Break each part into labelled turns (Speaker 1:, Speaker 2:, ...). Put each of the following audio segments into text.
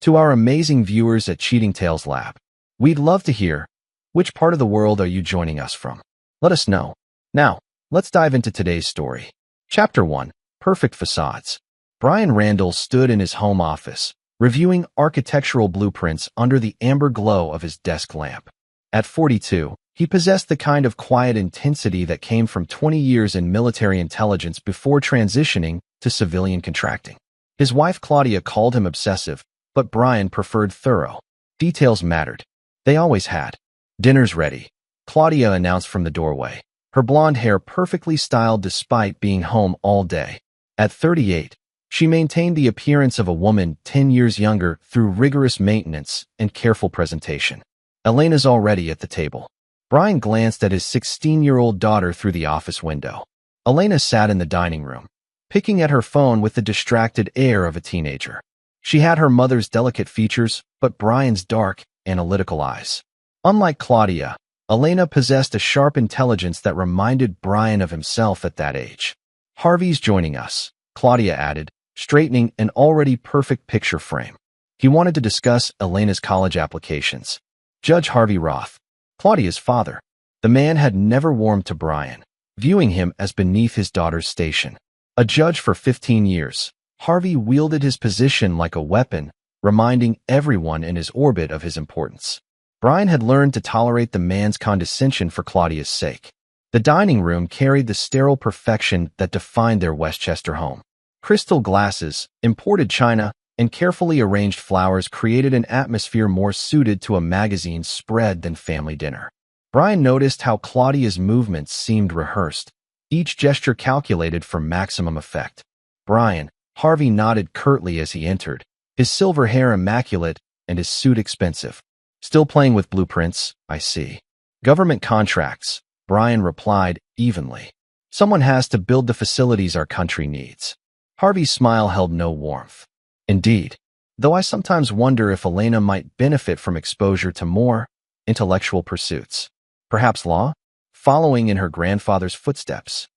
Speaker 1: To our amazing viewers at Cheating Tales Lab, we'd love to hear, which part of the world are you joining us from? Let us know. Now, let's dive into today's story. Chapter 1. Perfect Facades. Brian Randall stood in his home office, reviewing architectural blueprints under the amber glow of his desk lamp. At 42, he possessed the kind of quiet intensity that came from 20 years in military intelligence before transitioning to civilian contracting. His wife Claudia called him obsessive, but Brian preferred thorough. Details mattered. They always had. "Dinner's ready," Claudia announced from the doorway, her blonde hair perfectly styled despite being home all day. At 38, she maintained the appearance of a woman 10 years younger through rigorous maintenance and careful presentation. "Elena's already at the table." Brian glanced at his 16-year-old daughter through the office window. Elena sat in the dining room, picking at her phone with the distracted air of a teenager. She had her mother's delicate features, but Brian's dark, analytical eyes. Unlike Claudia, Elena possessed a sharp intelligence that reminded Brian of himself at that age. "Harvey's joining us," Claudia added, straightening an already perfect picture frame. He wanted to discuss Elena's college applications. Judge Harvey Roth, Claudia's father. The man had never warmed to Brian, viewing him as beneath his daughter's station. A judge for 15 years, Harvey wielded his position like a weapon, reminding everyone in his orbit of his importance. Brian had learned to tolerate the man's condescension for Claudia's sake. The dining room carried the sterile perfection that defined their Westchester home. Crystal glasses, imported china, and carefully arranged flowers created an atmosphere more suited to a magazine spread than family dinner. Brian noticed how Claudia's movements seemed rehearsed, each gesture calculated for maximum effect. "Brian," Harvey nodded curtly as he entered, his silver hair immaculate and his suit expensive. "Still playing with blueprints, I see." "Government contracts," Brian replied evenly. "Someone has to build the facilities our country needs." Harvey's smile held no warmth. "Indeed, though I sometimes wonder if Elena might benefit from exposure to more intellectual pursuits. Perhaps law? Following in her grandfather's footsteps."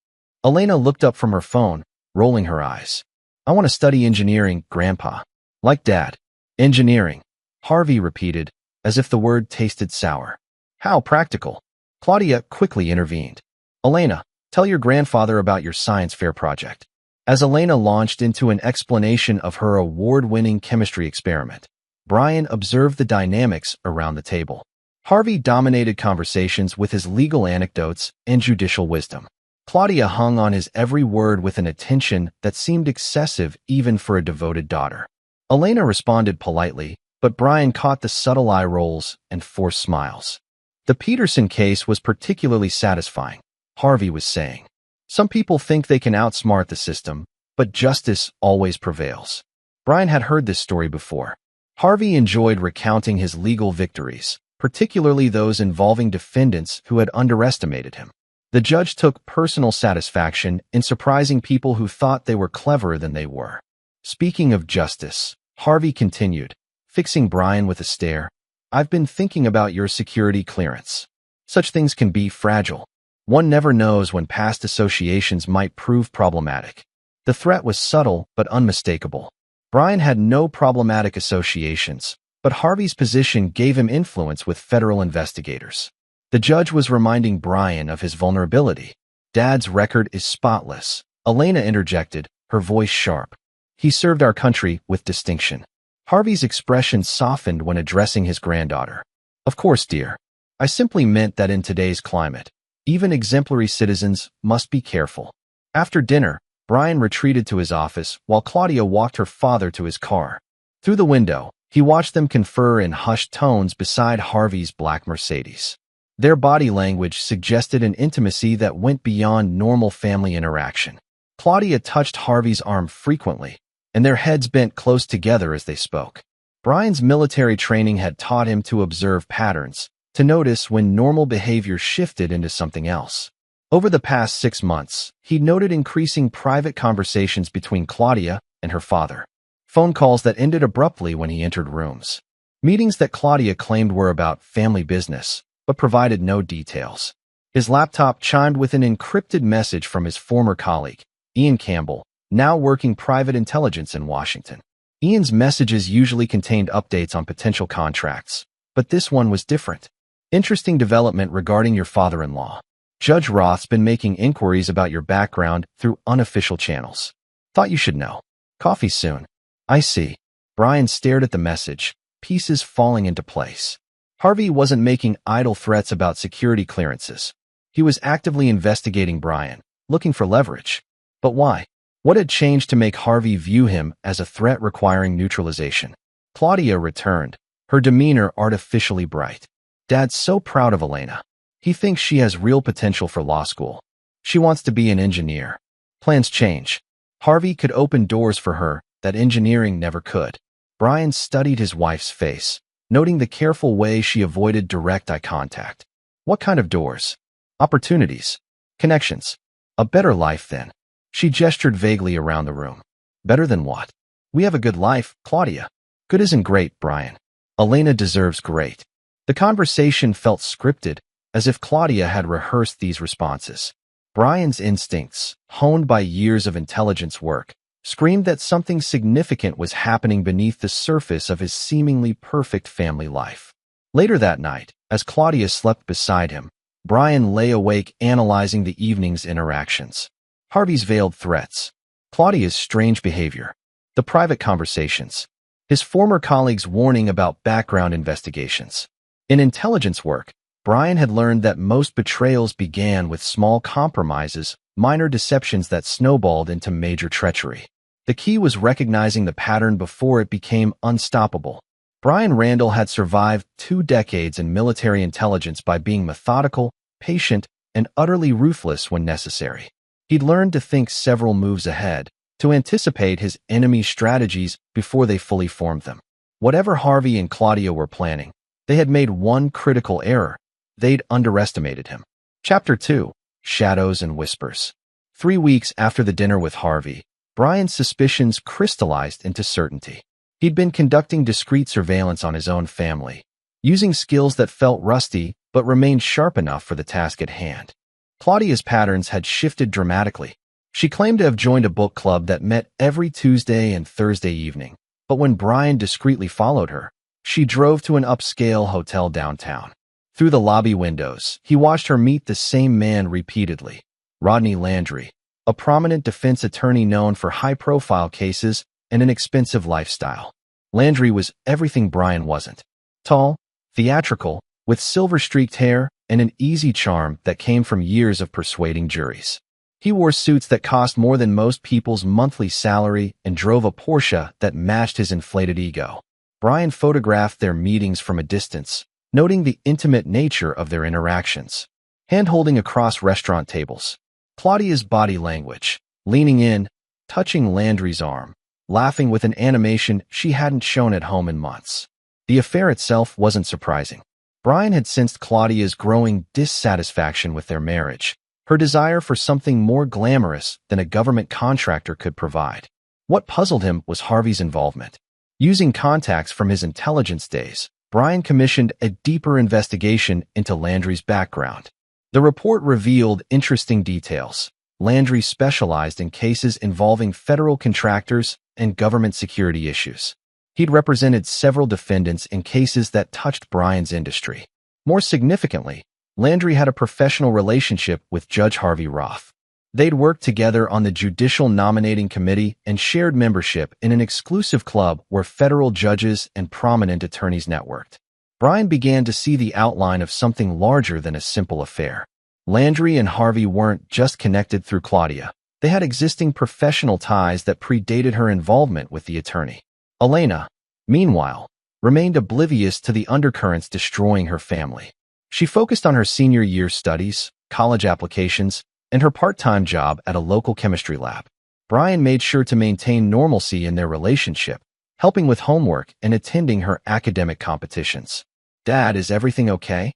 Speaker 1: Elena looked up from her phone, rolling her eyes. "I want to study engineering, Grandpa." "Like Dad." "Engineering," Harvey repeated, as if the word tasted sour. "How practical." Claudia quickly intervened. "Elena, tell your grandfather about your science fair project." As Elena launched into an explanation of her award-winning chemistry experiment, Brian observed the dynamics around the table. Harvey dominated conversations with his legal anecdotes and judicial wisdom. Claudia hung on his every word with an attention that seemed excessive even for a devoted daughter. Elena responded politely, but Brian caught the subtle eye rolls and forced smiles. "The Peterson case was particularly satisfying," Harvey was saying. "Some people think they can outsmart the system, but justice always prevails." Brian had heard this story before. Harvey enjoyed recounting his legal victories, particularly those involving defendants who had underestimated him. The judge took personal satisfaction in surprising people who thought they were cleverer than they were. "Speaking of justice," Harvey continued, fixing Brian with a stare, "I've been thinking about your security clearance. Such things can be fragile. One never knows when past associations might prove problematic." The threat was subtle but unmistakable. Brian had no problematic associations, but Harvey's position gave him influence with federal investigators. The judge was reminding Brian of his vulnerability. "Dad's record is spotless," Elena interjected, her voice sharp. "He served our country with distinction." Harvey's expression softened when addressing his granddaughter. "Of course, dear. I simply meant that in today's climate, even exemplary citizens must be careful." After dinner, Brian retreated to his office while Claudia walked her father to his car. Through the window, he watched them confer in hushed tones beside Harvey's black Mercedes. Their body language suggested an intimacy that went beyond normal family interaction. Claudia touched Harvey's arm frequently, and their heads bent close together as they spoke. Brian's military training had taught him to observe patterns, to notice when normal behavior shifted into something else. Over the past 6 months, he noted increasing private conversations between Claudia and her father. Phone calls that ended abruptly when he entered rooms. Meetings that Claudia claimed were about family business, but provided no details. His laptop chimed with an encrypted message from his former colleague, Ian Campbell, now working private intelligence in Washington. Ian's messages usually contained updates on potential contracts, but this one was different. Interesting development regarding your father-in-law. Judge Roth's been making inquiries about your background through unofficial channels. Thought you should know. Coffee soon. I see. Brian stared at the message, pieces falling into place. Harvey wasn't making idle threats about security clearances. He was actively investigating Brian, looking for leverage. But why? What had changed to make Harvey view him as a threat requiring neutralization? Claudia returned, her demeanor artificially bright. Dad's so proud of Elena. He thinks she has real potential for law school. She wants to be an engineer. Plans change. Harvey could open doors for her that engineering never could. Brian studied his wife's face, noting the careful way she avoided direct eye contact. What kind of doors? Opportunities. Connections. A better life then. She gestured vaguely around the room. Better than what? We have a good life, Claudia. Good isn't great, Brian. Elena deserves great. The conversation felt scripted, as if Claudia had rehearsed these responses. Brian's instincts, honed by years of intelligence work, screamed that something significant was happening beneath the surface of his seemingly perfect family life. Later that night, as Claudia slept beside him, Brian lay awake analyzing the evening's interactions. Harvey's veiled threats, Claudia's strange behavior, the private conversations, his former colleagues' warning about background investigations. In intelligence work, Brian had learned that most betrayals began with small compromises, minor deceptions that snowballed into major treachery. The key was recognizing the pattern before it became unstoppable. Brian Randall had survived 2 decades in military intelligence by being methodical, patient, and utterly ruthless when necessary. He'd learned to think several moves ahead, to anticipate his enemy's strategies before they fully formed them. Whatever Harvey and Claudia were planning, they had made one critical error. They'd underestimated him. Chapter 2. Shadows and Whispers. 3 weeks after the dinner with Harvey, Brian's suspicions crystallized into certainty. He'd been conducting discreet surveillance on his own family, using skills that felt rusty but remained sharp enough for the task at hand. Claudia's patterns had shifted dramatically. She claimed to have joined a book club that met every Tuesday and Thursday evening, but when Brian discreetly followed her, she drove to an upscale hotel downtown. Through the lobby windows, he watched her meet the same man repeatedly, Rodney Landry, a prominent defense attorney known for high-profile cases and an expensive lifestyle. Landry was everything Brian wasn't. Tall, theatrical, with silver-streaked hair and an easy charm that came from years of persuading juries. He wore suits that cost more than most people's monthly salary and drove a Porsche that matched his inflated ego. Brian photographed their meetings from a distance, noting the intimate nature of their interactions. Hand-holding across restaurant tables. Claudia's body language, leaning in, touching Landry's arm, laughing with an animation she hadn't shown at home in months. The affair itself wasn't surprising. Brian had sensed Claudia's growing dissatisfaction with their marriage, her desire for something more glamorous than a government contractor could provide. What puzzled him was Harvey's involvement. Using contacts from his intelligence days, Brian commissioned a deeper investigation into Landry's background. The report revealed interesting details. Landry specialized in cases involving federal contractors and government security issues. He'd represented several defendants in cases that touched Brian's industry. More significantly, Landry had a professional relationship with Judge Harvey Roth. They'd worked together on the Judicial Nominating Committee and shared membership in an exclusive club where federal judges and prominent attorneys networked. Brian began to see the outline of something larger than a simple affair. Landry and Harvey weren't just connected through Claudia. They had existing professional ties that predated her involvement with the attorney. Elena, meanwhile, remained oblivious to the undercurrents destroying her family. She focused on her senior year studies, college applications, and her part-time job at a local chemistry lab. Brian made sure to maintain normalcy in their relationship, helping with homework and attending her academic competitions. "Dad, is everything okay?"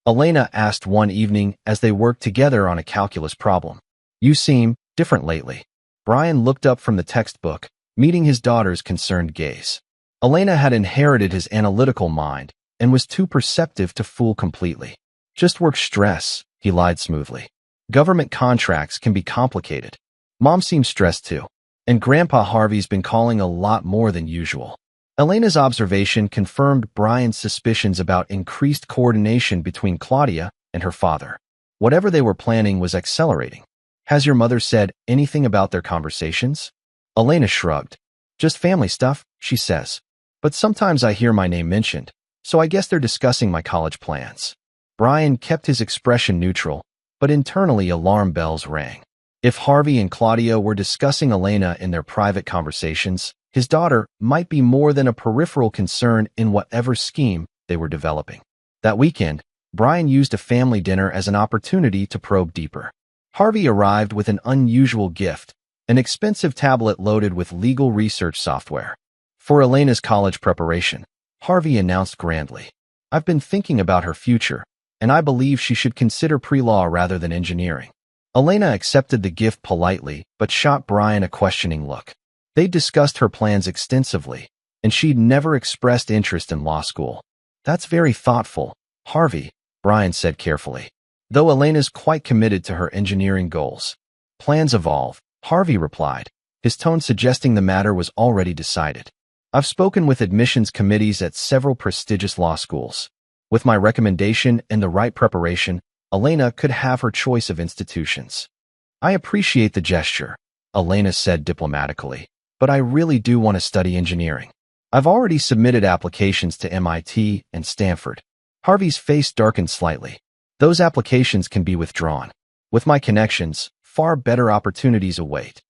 Speaker 1: Elena asked one evening as they worked together on a calculus problem. "You seem different lately." Brian looked up from the textbook, meeting his daughter's concerned gaze. Elena had inherited his analytical mind and was too perceptive to fool completely. "Just work stress," he lied smoothly. "Government contracts can be complicated. Mom seems stressed too." And Grandpa Harvey's been calling a lot more than usual. Elena's observation confirmed Brian's suspicions about increased coordination between Claudia and her father. Whatever they were planning was accelerating. Has your mother said anything about their conversations? Elena shrugged. Just family stuff, she says. But sometimes I hear my name mentioned, so I guess they're discussing my college plans. Brian kept his expression neutral, but internally alarm bells rang. If Harvey and Claudia were discussing Elena in their private conversations, his daughter might be more than a peripheral concern in whatever scheme they were developing. That weekend, Brian used a family dinner as an opportunity to probe deeper. Harvey arrived with an unusual gift, an expensive tablet loaded with legal research software. For Elena's college preparation, Harvey announced grandly, "I've been thinking about her future, and I believe she should consider pre-law rather than engineering." Elena accepted the gift politely, but shot Brian a questioning look. They'd discussed her plans extensively, and she'd never expressed interest in law school. "That's very thoughtful, Harvey," Brian said carefully, though Elena's quite committed to her engineering goals. "Plans evolve," Harvey replied, his tone suggesting the matter was already decided. "I've spoken with admissions committees at several prestigious law schools. With my recommendation and the right preparation, Elena could have her choice of institutions." "I appreciate the gesture," Elena said diplomatically, "but I really do want to study engineering. I've already submitted applications to MIT and Stanford." Harvey's face darkened slightly. "Those applications can be withdrawn. With my connections, far better opportunities await."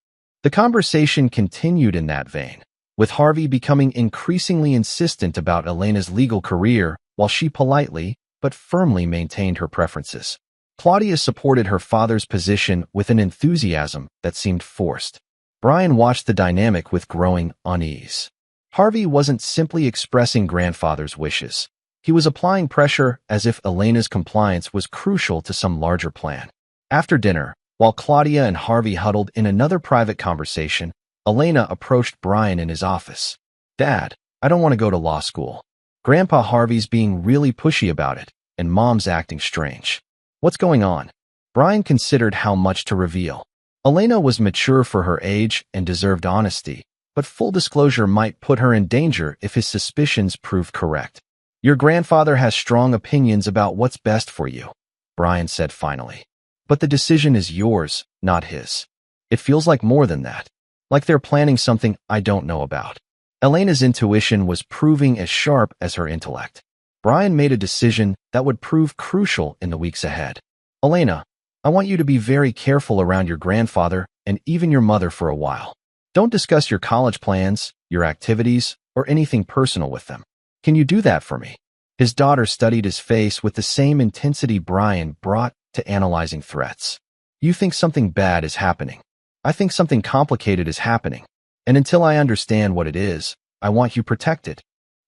Speaker 1: The conversation continued in that vein, with Harvey becoming increasingly insistent about Elena's legal career while she politely but firmly maintained her preferences. Claudia supported her father's position with an enthusiasm that seemed forced. Brian watched the dynamic with growing unease. Harvey wasn't simply expressing grandfather's wishes. He was applying pressure as if Elena's compliance was crucial to some larger plan. After dinner, while Claudia and Harvey huddled in another private conversation, Elena approached Brian in his office. "Dad, I don't want to go to law school. Grandpa Harvey's being really pushy about it, and Mom's acting strange. What's going on?" Brian considered how much to reveal. Elena was mature for her age and deserved honesty, but full disclosure might put her in danger if his suspicions proved correct. "Your grandfather has strong opinions about what's best for you," Brian said finally. "But the decision is yours, not his. It feels like more than that. Like they're planning something I don't know about." Elena's intuition was proving as sharp as her intellect. Brian made a decision that would prove crucial in the weeks ahead. "Elena, I want you to be very careful around your grandfather and even your mother for a while. Don't discuss your college plans, your activities, or anything personal with them. Can you do that for me?" His daughter studied his face with the same intensity Brian brought to analyzing threats. "You think something bad is happening. I think something complicated is happening. And until I understand what it is, I want you protected."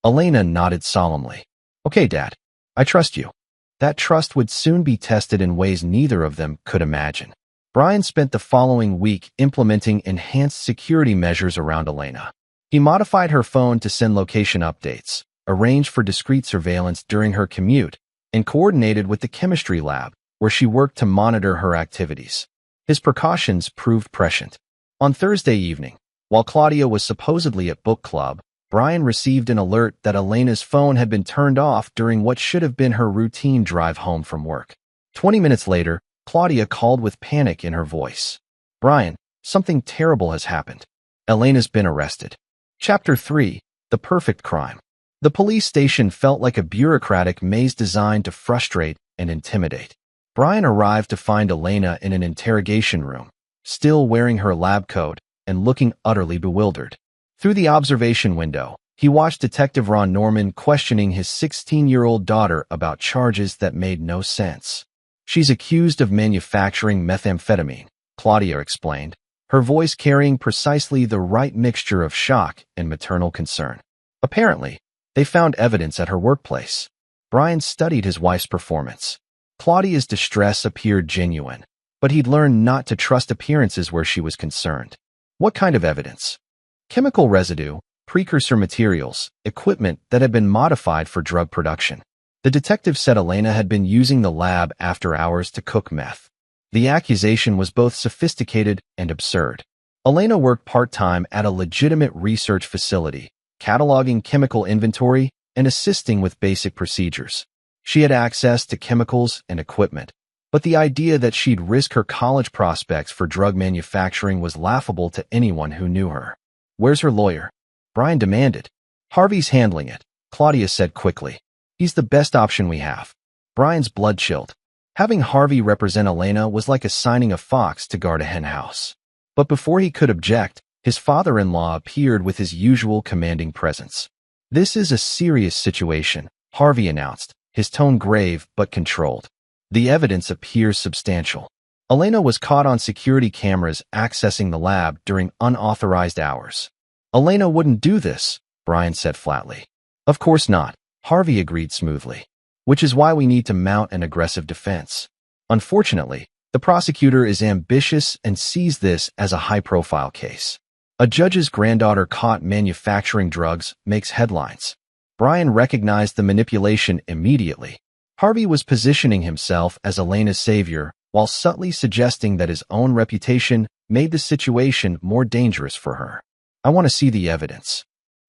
Speaker 1: Elena nodded solemnly. "Okay, Dad. I trust you." That trust would soon be tested in ways neither of them could imagine. Brian spent the following week implementing enhanced security measures around Elena. He modified her phone to send location updates, arranged for discreet surveillance during her commute, and coordinated with the chemistry lab, where she worked to monitor her activities. His precautions proved prescient. On Thursday evening, while Claudia was supposedly at book club, Brian received an alert that Elena's phone had been turned off during what should have been her routine drive home from work. 20 minutes later, Claudia called with panic in her voice. "Brian, something terrible has happened. Elena's been arrested." Chapter 3. The Perfect Crime. The police station felt like a bureaucratic maze designed to frustrate and intimidate. Brian arrived to find Elena in an interrogation room, still wearing her lab coat and looking utterly bewildered. Through the observation window, he watched Detective Ron Norman questioning his 16-year-old daughter about charges that made no sense. "She's accused of manufacturing methamphetamine," Claudia explained, her voice carrying precisely the right mixture of shock and maternal concern. Apparently, they found evidence at her workplace. Brian studied his wife's performance. Claudia's distress appeared genuine, but he'd learned not to trust appearances where she was concerned. What kind of evidence? Chemical residue, precursor materials, equipment that had been modified for drug production. The detective said Elena had been using the lab after hours to cook meth. The accusation was both sophisticated and absurd. Elena worked part-time at a legitimate research facility, cataloging chemical inventory and assisting with basic procedures. She had access to chemicals and equipment, but the idea that she'd risk her college prospects for drug manufacturing was laughable to anyone who knew her. "Where's her lawyer?" Brian demanded. "Harvey's handling it," Claudia said quickly. "He's the best option we have." Brian's blood chilled. Having Harvey represent Elena was like assigning a fox to guard a henhouse. But before he could object, his father-in-law appeared with his usual commanding presence. "This is a serious situation," Harvey announced, his tone grave but controlled. "The evidence appears substantial. Elena was caught on security cameras accessing the lab during unauthorized hours." "Elena wouldn't do this," Brian said flatly. "Of course not," Harvey agreed smoothly. "Which is why we need to mount an aggressive defense. Unfortunately, the prosecutor is ambitious and sees this as a high-profile case. A judge's granddaughter caught manufacturing drugs makes headlines." Brian recognized the manipulation immediately. Harvey was positioning himself as Elena's savior while subtly suggesting that his own reputation made the situation more dangerous for her. "I want to see the evidence."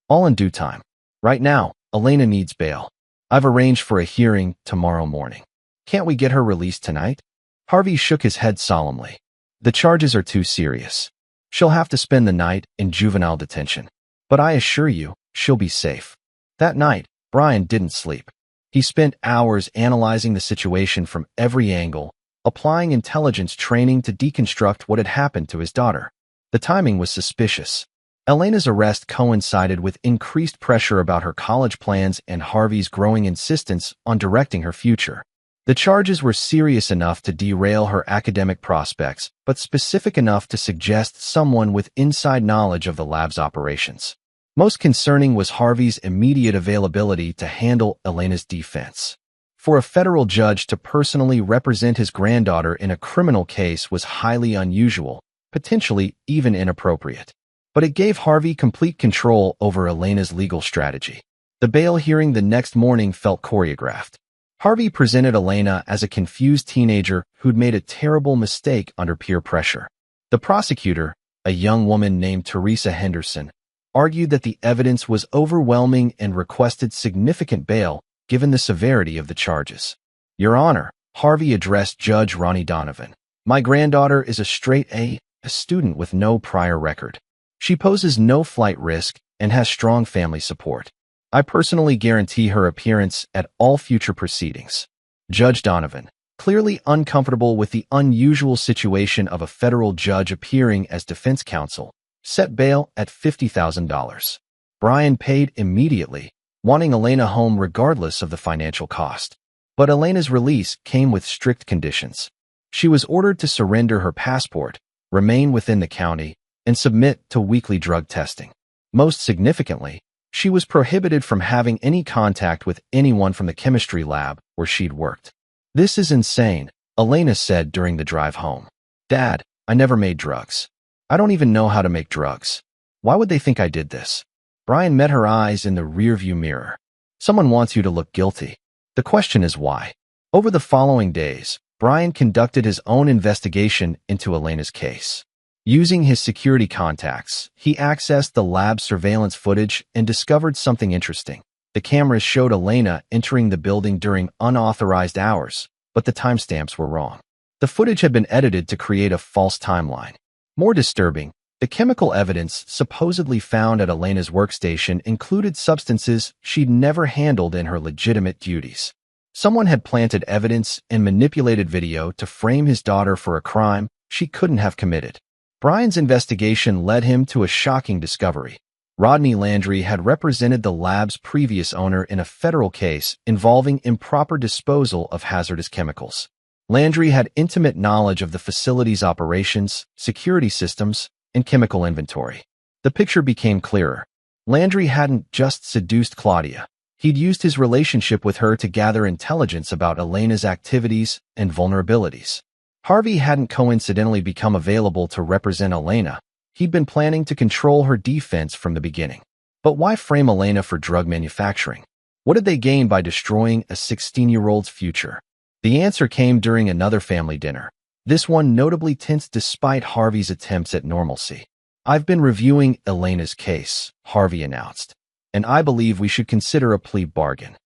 Speaker 1: "All in due time. Right now, Elena needs bail. I've arranged for a hearing tomorrow morning. Can't we get her released tonight?" Harvey shook his head solemnly. "The charges are too serious. She'll have to spend the night in juvenile detention. But I assure you, she'll be safe." That night, Brian didn't sleep. He spent hours analyzing the situation from every angle, applying intelligence training to deconstruct what had happened to his daughter. The timing was suspicious. Elena's arrest coincided with increased pressure about her college plans and Harvey's growing insistence on directing her future. The charges were serious enough to derail her academic prospects, but specific enough to suggest someone with inside knowledge of the lab's operations. Most concerning was Harvey's immediate availability to handle Elena's defense. For a federal judge to personally represent his granddaughter in a criminal case was highly unusual, potentially even inappropriate. But it gave Harvey complete control over Elena's legal strategy. The bail hearing the next morning felt choreographed. Harvey presented Elena as a confused teenager who'd made a terrible mistake under peer pressure. The prosecutor, a young woman named Teresa Henderson, argued that the evidence was overwhelming and requested significant bail given the severity of the charges. "Your Honor," Harvey addressed Judge Ronnie Donovan, "my granddaughter is a straight A, a student with no prior record. She poses no flight risk and has strong family support. I personally guarantee her appearance at all future proceedings." Judge Donovan, clearly uncomfortable with the unusual situation of a federal judge appearing as defense counsel, set bail at $50,000. Brian paid immediately, wanting Elena home regardless of the financial cost. But Elena's release came with strict conditions. She was ordered to surrender her passport, remain within the county, and submit to weekly drug testing. Most significantly, she was prohibited from having any contact with anyone from the chemistry lab where she'd worked. "This is insane," Elena said during the drive home. "Dad, I never made drugs. I don't even know how to make drugs. Why would they think I did this?" Brian met her eyes in the rearview mirror. "Someone wants you to look guilty. The question is why." Over the following days, Brian conducted his own investigation into Elena's case. Using his security contacts, he accessed the lab's surveillance footage and discovered something interesting. The cameras showed Elena entering the building during unauthorized hours, but the timestamps were wrong. The footage had been edited to create a false timeline. More disturbing, the chemical evidence supposedly found at Elena's workstation included substances she'd never handled in her legitimate duties. Someone had planted evidence and manipulated video to frame his daughter for a crime she couldn't have committed. Brian's investigation led him to a shocking discovery. Rodney Landry had represented the lab's previous owner in a federal case involving improper disposal of hazardous chemicals. Landry had intimate knowledge of the facility's operations, security systems, and chemical inventory. The picture became clearer. Landry hadn't just seduced Claudia. He'd used his relationship with her to gather intelligence about Elena's activities and vulnerabilities. Harvey hadn't coincidentally become available to represent Elena. He'd been planning to control her defense from the beginning. But why frame Elena for drug manufacturing? What did they gain by destroying a 16-year-old's future? The answer came during another family dinner, this one notably tense despite Harvey's attempts at normalcy. I've been reviewing Elena's case, Harvey announced, and I believe we should consider a plea bargain.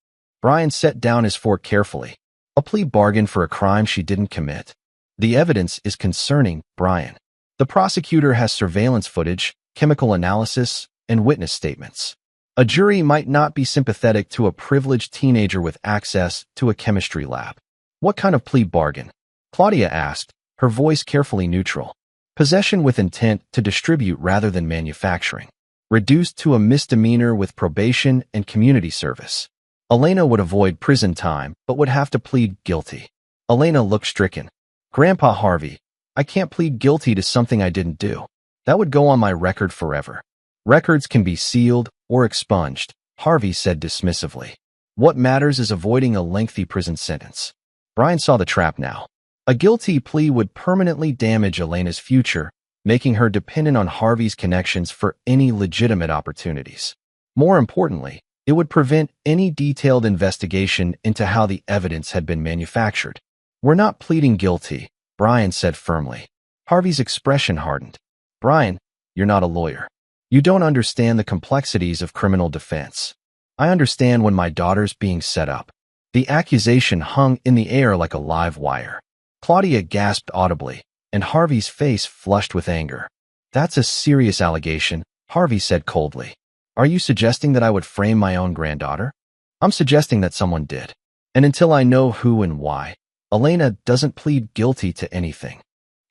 Speaker 1: Brian set down his fork carefully. A plea bargain for a crime she didn't commit. The evidence is concerning, Brian. The prosecutor has surveillance footage, chemical analysis, and witness statements. A jury might not be sympathetic to a privileged teenager with access to a chemistry lab. What kind of plea bargain? Claudia asked, her voice carefully neutral. Possession with intent to distribute rather than manufacturing. Reduced to a misdemeanor with probation and community service. Elena would avoid prison time, but would have to plead guilty. Elena looked stricken. Grandpa Harvey, I can't plead guilty to something I didn't do. That would go on my record forever. Records can be sealed or expunged, Harvey said dismissively. What matters is avoiding a lengthy prison sentence. Brian saw the trap now. A guilty plea would permanently damage Elena's future, making her dependent on Harvey's connections for any legitimate opportunities. More importantly, it would prevent any detailed investigation into how the evidence had been manufactured. We're not pleading guilty, Brian said firmly. Harvey's expression hardened. Brian, you're not a lawyer. You don't understand the complexities of criminal defense. I understand when my daughter's being set up. The accusation hung in the air like a live wire. Claudia gasped audibly, and Harvey's face flushed with anger. That's a serious allegation, Harvey said coldly. Are you suggesting that I would frame my own granddaughter? I'm suggesting that someone did. And until I know who and why, Elena doesn't plead guilty to anything.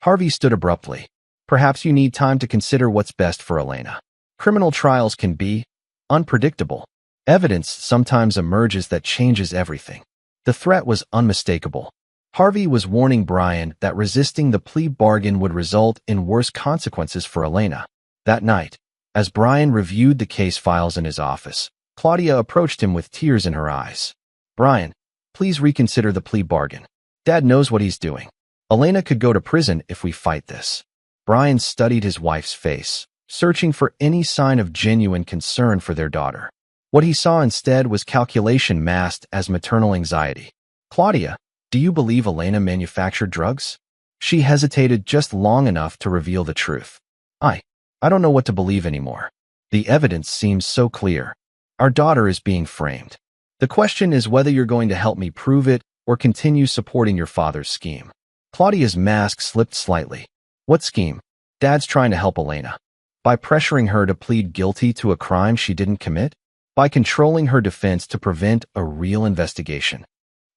Speaker 1: Harvey stood abruptly. Perhaps you need time to consider what's best for Elena. Criminal trials can be unpredictable. Evidence sometimes emerges that changes everything. The threat was unmistakable. Harvey was warning Brian that resisting the plea bargain would result in worse consequences for Elena. That night, as Brian reviewed the case files in his office, Claudia approached him with tears in her eyes. Brian, please reconsider the plea bargain. Dad knows what he's doing. Elena could go to prison if we fight this. Brian studied his wife's face, searching for any sign of genuine concern for their daughter. What he saw instead was calculation masked as maternal anxiety. Claudia, do you believe Elena manufactured drugs? She hesitated just long enough to reveal the truth. I don't know what to believe anymore. The evidence seems so clear. Our daughter is being framed. The question is whether you're going to help me prove it or continue supporting your father's scheme. Claudia's mask slipped slightly. What scheme? Dad's trying to help Elena. By pressuring her to plead guilty to a crime she didn't commit? By controlling her defense to prevent a real investigation.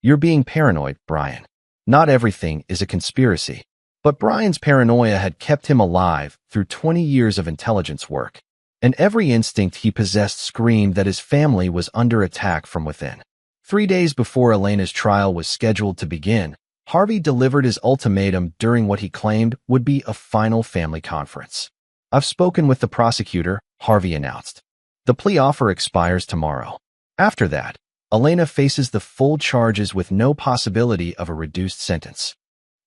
Speaker 1: You're being paranoid, Brian. Not everything is a conspiracy. But Brian's paranoia had kept him alive through 20 years of intelligence work, and every instinct he possessed screamed that his family was under attack from within. 3 days before Elena's trial was scheduled to begin, Harvey delivered his ultimatum during what he claimed would be a final family conference. I've spoken with the prosecutor, Harvey announced. The plea offer expires tomorrow. After that, Elena faces the full charges with no possibility of a reduced sentence.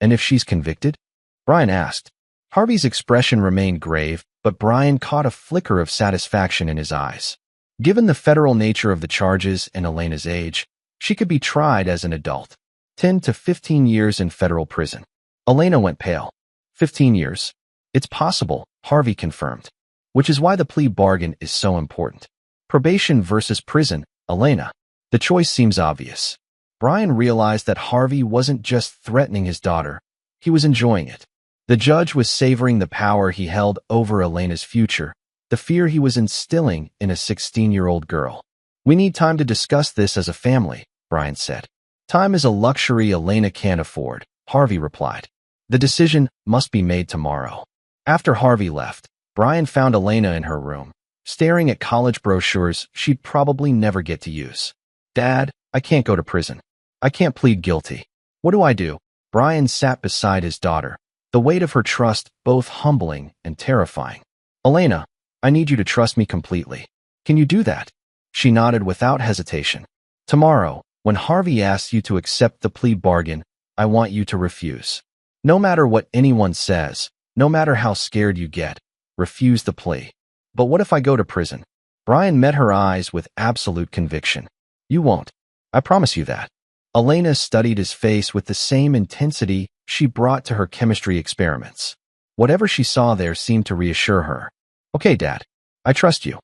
Speaker 1: And if she's convicted? Brian asked. Harvey's expression remained grave, but Brian caught a flicker of satisfaction in his eyes. Given the federal nature of the charges and Elena's age, she could be tried as an adult. 10 to 15 years in federal prison. Elena went pale. 15 years? It's possible, Harvey confirmed. Which is why the plea bargain is so important. Probation versus prison, Elena. The choice seems obvious. Brian realized that Harvey wasn't just threatening his daughter, he was enjoying it. The judge was savoring the power he held over Elena's future, the fear he was instilling in a 16-year-old girl. We need time to discuss this as a family, Brian said. Time is a luxury Elena can't afford, Harvey replied. The decision must be made tomorrow. After Harvey left, Brian found Elena in her room, staring at college brochures she'd probably never get to use. Dad, I can't go to prison. I can't plead guilty. What do I do? Brian sat beside his daughter, the weight of her trust both humbling and terrifying. Elena, I need you to trust me completely. Can you do that? She nodded without hesitation. Tomorrow, when Harvey asks you to accept the plea bargain, I want you to refuse. No matter what anyone says, no matter how scared you get, refuse the plea. But what if I go to prison? Brian met her eyes with absolute conviction. You won't. I promise you that. Elena studied his face with the same intensity she brought to her chemistry experiments. Whatever she saw there seemed to reassure her. Okay, Dad. I trust you.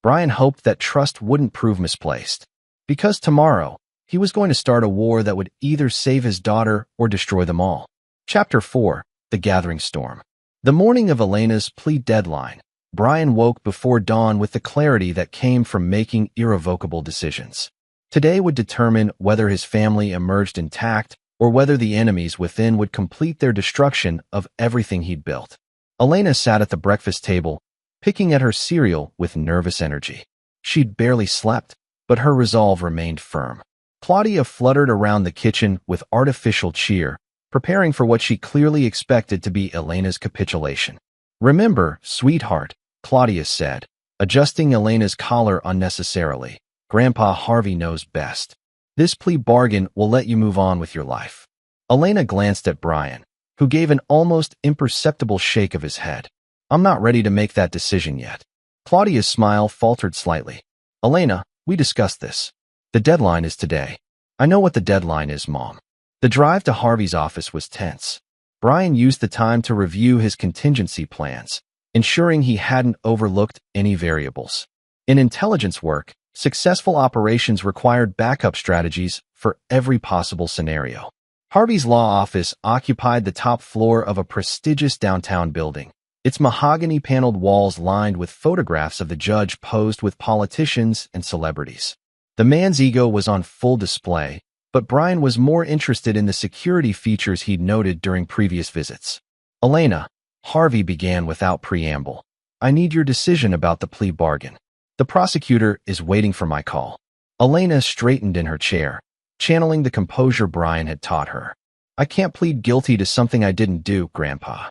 Speaker 1: Brian hoped that trust wouldn't prove misplaced. Because tomorrow, he was going to start a war that would either save his daughter or destroy them all. Chapter 4. The Gathering Storm. The morning of Elena's plea deadline, Brian woke before dawn with the clarity that came from making irrevocable decisions. Today would determine whether his family emerged intact or whether the enemies within would complete their destruction of everything he'd built. Elena sat at the breakfast table, picking at her cereal with nervous energy. She'd barely slept, but her resolve remained firm. Claudia fluttered around the kitchen with artificial cheer, preparing for what she clearly expected to be Elena's capitulation. "Remember, sweetheart," Claudia said, adjusting Elena's collar unnecessarily. "Grandpa Harvey knows best. This plea bargain will let you move on with your life." Elena glanced at Brian, who gave an almost imperceptible shake of his head. "I'm not ready to make that decision yet." Claudia's smile faltered slightly. "Elena, we discussed this. The deadline is today." "I know what the deadline is, Mom." The drive to Harvey's office was tense. Brian used the time to review his contingency plans, ensuring he hadn't overlooked any variables. In intelligence work, successful operations required backup strategies for every possible scenario. Harvey's law office occupied the top floor of a prestigious downtown building, its mahogany-paneled walls lined with photographs of the judge posed with politicians and celebrities. The man's ego was on full display, but Brian was more interested in the security features he'd noted during previous visits. "Elena," Harvey began without preamble, "I need your decision about the plea bargain. The prosecutor is waiting for my call." Elena straightened in her chair, channeling the composure Brian had taught her. "I can't plead guilty to something I didn't do, Grandpa."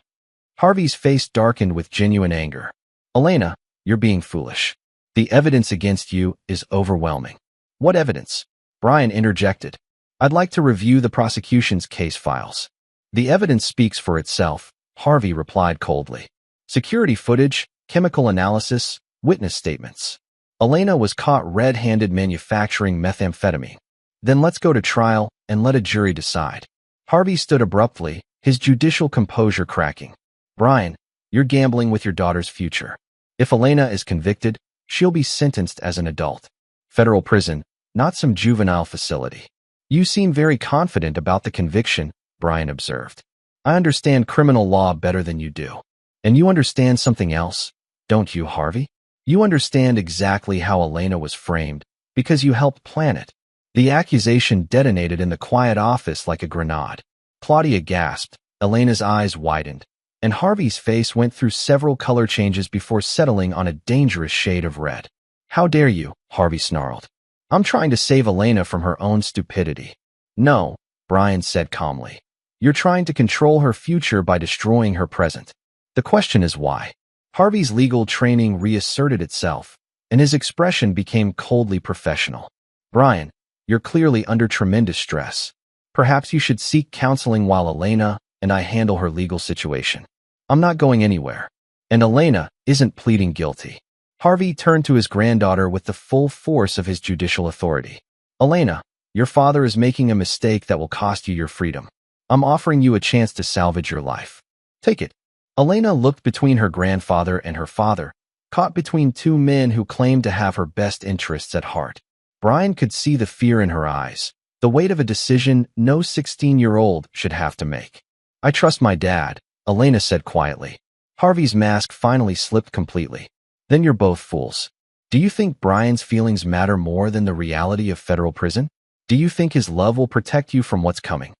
Speaker 1: Harvey's face darkened with genuine anger. "Elena, you're being foolish. The evidence against you is overwhelming." "What evidence?" Brian interjected. "I'd like to review the prosecution's case files." "The evidence speaks for itself," Harvey replied coldly. "Security footage, chemical analysis, witness statements. Elena was caught red-handed manufacturing methamphetamine. Then let's go to trial and let a jury decide." Harvey stood abruptly, his judicial composure cracking. "Brian, you're gambling with your daughter's future. If Elena is convicted, she'll be sentenced as an adult. Federal prison, not some juvenile facility." "You seem very confident about the conviction," Brian observed. "I understand criminal law better than you do. And you understand something else, don't you, Harvey? You understand exactly how Elena was framed, because you helped plan it." The accusation detonated in the quiet office like a grenade. Claudia gasped, Elena's eyes widened, and Harvey's face went through several color changes before settling on a dangerous shade of red. "How dare you?" Harvey snarled. "I'm trying to save Elena from her own stupidity." "No," Brian said calmly. "You're trying to control her future by destroying her present. The question is why." Harvey's legal training reasserted itself, and his expression became coldly professional. "Brian, you're clearly under tremendous stress. Perhaps you should seek counseling while Elena and I handle her legal situation." "I'm not going anywhere. And Elena isn't pleading guilty." Harvey turned to his granddaughter with the full force of his judicial authority. "Elena, your father is making a mistake that will cost you your freedom. I'm offering you a chance to salvage your life. Take it." Elena looked between her grandfather and her father, caught between two men who claimed to have her best interests at heart. Brian could see the fear in her eyes, the weight of a decision no 16-year-old should have to make. "I trust my dad," Elena said quietly. Harvey's mask finally slipped completely. "Then you're both fools. Do you think Brian's feelings matter more than the reality of federal prison? Do you think his love will protect you from what's coming?"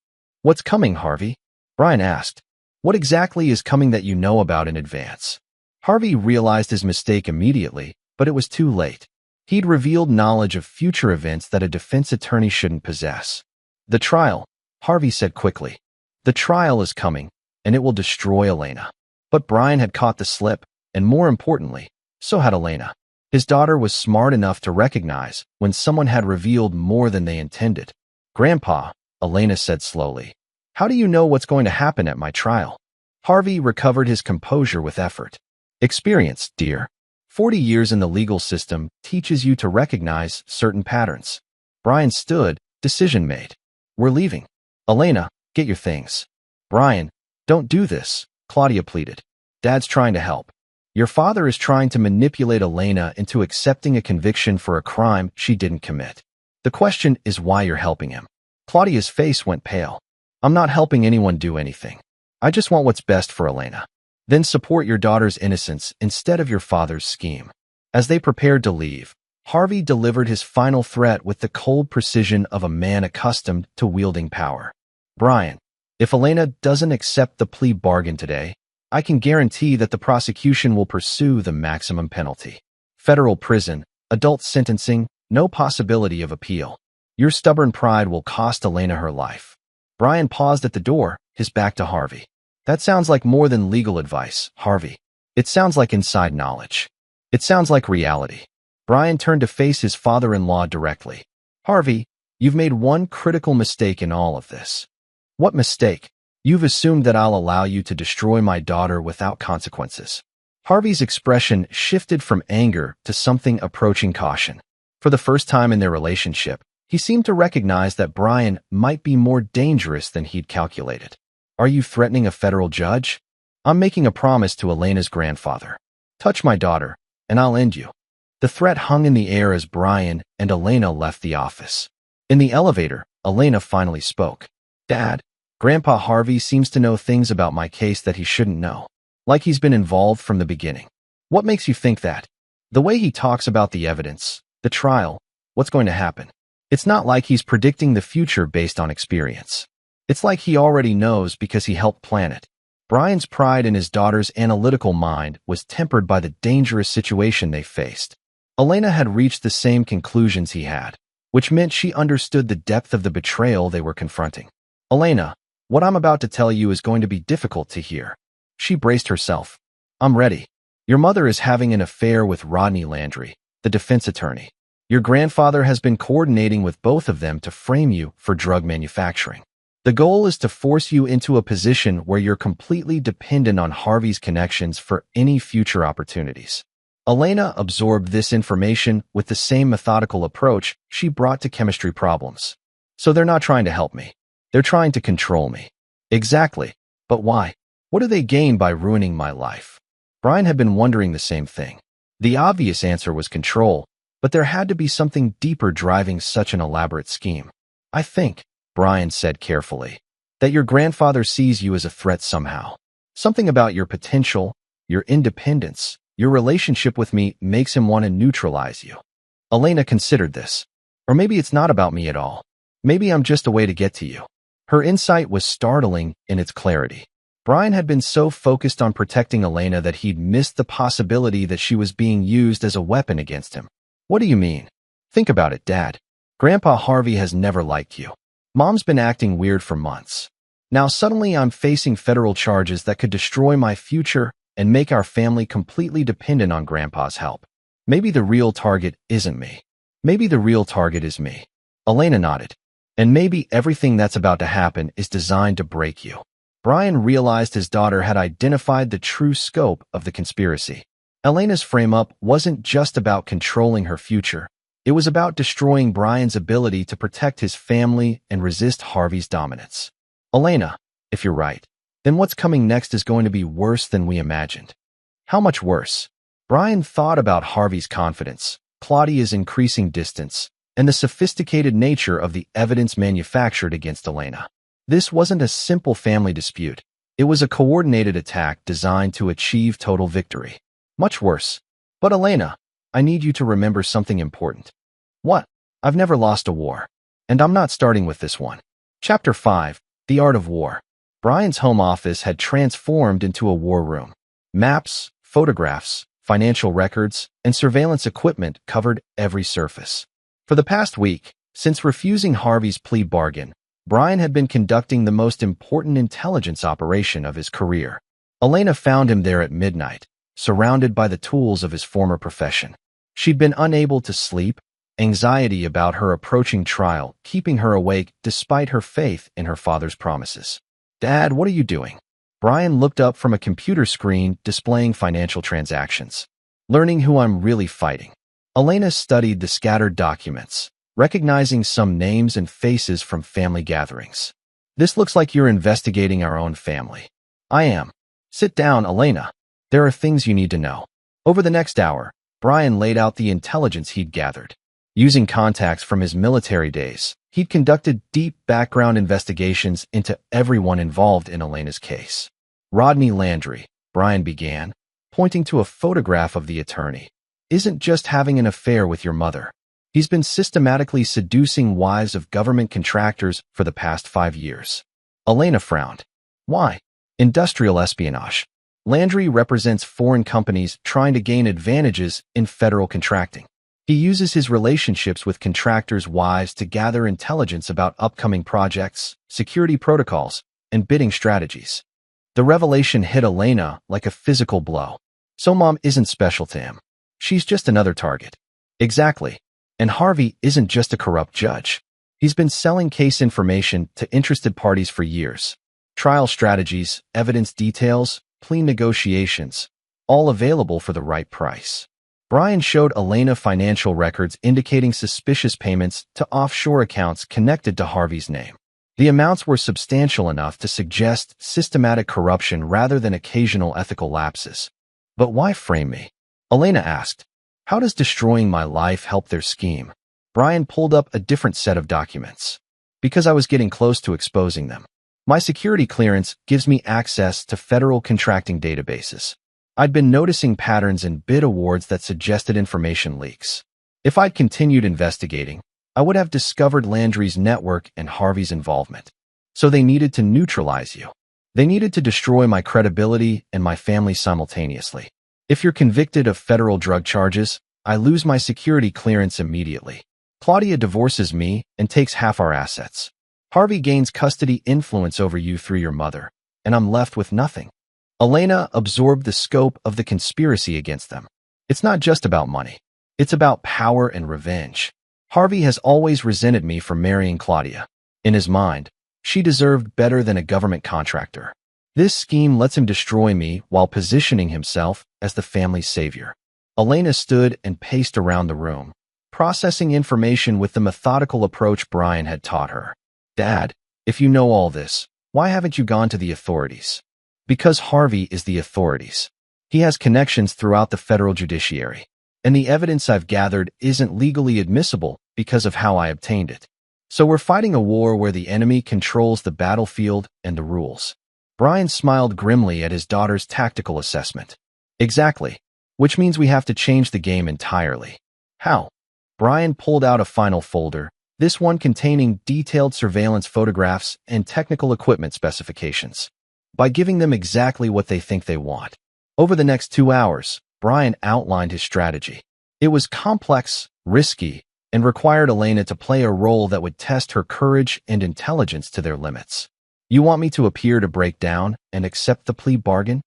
Speaker 1: "What's coming, Harvey?" Brian asked. "What exactly is coming that you know about in advance?" Harvey realized his mistake immediately, but it was too late. He'd revealed knowledge of future events that a defense attorney shouldn't possess. "The trial," Harvey said quickly. "The trial is coming, and it will destroy Elena." But Brian had caught the slip, and more importantly, so had Elena. His daughter was smart enough to recognize when someone had revealed more than they intended. "Grandpa," Elena said slowly, "how do you know what's going to happen at my trial?" Harvey recovered his composure with effort. "Experience, dear. 40 years in the legal system teaches you to recognize certain patterns." Brian stood, decision made. "We're leaving. Elena, get your things." "Brian, don't do this," Claudia pleaded. Dad's trying to help. Your father is trying to manipulate Elena into accepting a conviction for a crime she didn't commit. The question is why you're helping him. Claudia's face went pale. I'm not helping anyone do anything. I just want what's best for Elena. Then support your daughter's innocence instead of your father's scheme. As they prepared to leave, Harvey delivered his final threat with the cold precision of a man accustomed to wielding power. Brian, if Elena doesn't accept the plea bargain today, I can guarantee that the prosecution will pursue the maximum penalty. Federal prison, adult sentencing, no possibility of appeal. Your stubborn pride will cost Elena her life. Brian paused at the door, his back to Harvey. That sounds like more than legal advice, Harvey. It sounds like inside knowledge. It sounds like reality. Brian turned to face his father-in-law directly. Harvey, you've made one critical mistake in all of this. What mistake? You've assumed that I'll allow you to destroy my daughter without consequences. Harvey's expression shifted from anger to something approaching caution. For the first time in their relationship, he seemed to recognize that Brian might be more dangerous than he'd calculated. Are you threatening a federal judge? I'm making a promise to Elena's grandfather. Touch my daughter, and I'll end you. The threat hung in the air as Brian and Elena left the office. In the elevator, Elena finally spoke. Dad, Grandpa Harvey seems to know things about my case that he shouldn't know. Like he's been involved from the beginning. What makes you think that? The way he talks about the evidence, the trial, what's going to happen. It's not like he's predicting the future based on experience. It's like he already knows because he helped plan it. Brian's pride in his daughter's analytical mind was tempered by the dangerous situation they faced. Elena had reached the same conclusions he had, which meant she understood the depth of the betrayal they were confronting. Elena, what I'm about to tell you is going to be difficult to hear. She braced herself. I'm ready. Your mother is having an affair with Rodney Landry, the defense attorney. Your grandfather has been coordinating with both of them to frame you for drug manufacturing. The goal is to force you into a position where you're completely dependent on Harvey's connections for any future opportunities. Elena absorbed this information with the same methodical approach she brought to chemistry problems. So they're not trying to help me. They're trying to control me. Exactly. But why? What do they gain by ruining my life? Brian had been wondering the same thing. The obvious answer was control, but there had to be something deeper driving such an elaborate scheme. I think, Brian said carefully, that your grandfather sees you as a threat somehow. Something about your potential, your independence, your relationship with me makes him want to neutralize you. Elena considered this. Or maybe it's not about me at all. Maybe I'm just a way to get to you. Her insight was startling in its clarity. Brian had been so focused on protecting Elena that he'd missed the possibility that she was being used as a weapon against him. What do you mean? Think about it, Dad. Grandpa Harvey has never liked you. Mom's been acting weird for months. Now suddenly I'm facing federal charges that could destroy my future and make our family completely dependent on Grandpa's help. Maybe the real target isn't me. Maybe the real target is me. Elena nodded. And maybe everything that's about to happen is designed to break you. Brian realized his daughter had identified the true scope of the conspiracy. Elena's frame-up wasn't just about controlling her future. It was about destroying Brian's ability to protect his family and resist Harvey's dominance. Elena, if you're right, then what's coming next is going to be worse than we imagined. How much worse? Brian thought about Harvey's confidence, Claudia's increasing distance, and the sophisticated nature of the evidence manufactured against Elena. This wasn't a simple family dispute. It was a coordinated attack designed to achieve total victory. Much worse. But Elena, I need you to remember something important. What? I've never lost a war. And I'm not starting with this one. Chapter 5, The Art of War. Brian's home office had transformed into a war room. Maps, photographs, financial records, and surveillance equipment covered every surface. For the past week, since refusing Harvey's plea bargain, Brian had been conducting the most important intelligence operation of his career. Elena found him there at midnight, surrounded by the tools of his former profession. She'd been unable to sleep, anxiety about her approaching trial keeping her awake despite her faith in her father's promises. Dad, what are you doing? Brian looked up from a computer screen displaying financial transactions. Learning who I'm really fighting. Elena studied the scattered documents, recognizing some names and faces from family gatherings. This looks like you're investigating our own family. I am. Sit down, Elena. There are things you need to know. Over the next hour, Brian laid out the intelligence he'd gathered. Using contacts from his military days, he'd conducted deep background investigations into everyone involved in Elena's case. Rodney Landry, Brian began, pointing to a photograph of the attorney, isn't just having an affair with your mother. He's been systematically seducing wives of government contractors for the past 5 years. Elena frowned. Why? Industrial espionage. Landry represents foreign companies trying to gain advantages in federal contracting. He uses his relationships with contractors' wives to gather intelligence about upcoming projects, security protocols, and bidding strategies. The revelation hit Elena like a physical blow. So Mom isn't special to him. She's just another target. Exactly. And Harvey isn't just a corrupt judge. He's been selling case information to interested parties for years. Trial strategies, evidence details, plea negotiations, all available for the right price. Brian showed Elena financial records indicating suspicious payments to offshore accounts connected to Harvey's name. The amounts were substantial enough to suggest systematic corruption rather than occasional ethical lapses. But why frame me? Elena asked. How does destroying my life help their scheme? Brian pulled up a different set of documents. Because I was getting close to exposing them. My security clearance gives me access to federal contracting databases. I'd been noticing patterns in bid awards that suggested information leaks. If I'd continued investigating, I would have discovered Landry's network and Harvey's involvement. So they needed to neutralize you. They needed to destroy my credibility and my family simultaneously. If you're convicted of federal drug charges, I lose my security clearance immediately. Claudia divorces me and takes half our assets. Harvey gains custody influence over you through your mother, and I'm left with nothing. Elena absorbed the scope of the conspiracy against them. It's not just about money. It's about power and revenge. Harvey has always resented me for marrying Claudia. In his mind, she deserved better than a government contractor. This scheme lets him destroy me while positioning himself as the family's savior. Elena stood and paced around the room, processing information with the methodical approach Brian had taught her. Dad, if you know all this, why haven't you gone to the authorities? Because Harvey is the authorities. He has connections throughout the federal judiciary, and the evidence I've gathered isn't legally admissible because of how I obtained it. So we're fighting a war where the enemy controls the battlefield and the rules. Brian smiled grimly at his daughter's tactical assessment. Exactly. Which means we have to change the game entirely. How? Brian pulled out a final folder, this one containing detailed surveillance photographs and technical equipment specifications. By giving them exactly what they think they want. Over the next 2 hours, Brian outlined his strategy. It was complex, risky, and required Elena to play a role that would test her courage and intelligence to their limits. You want me to appear to break down and accept the plea bargain?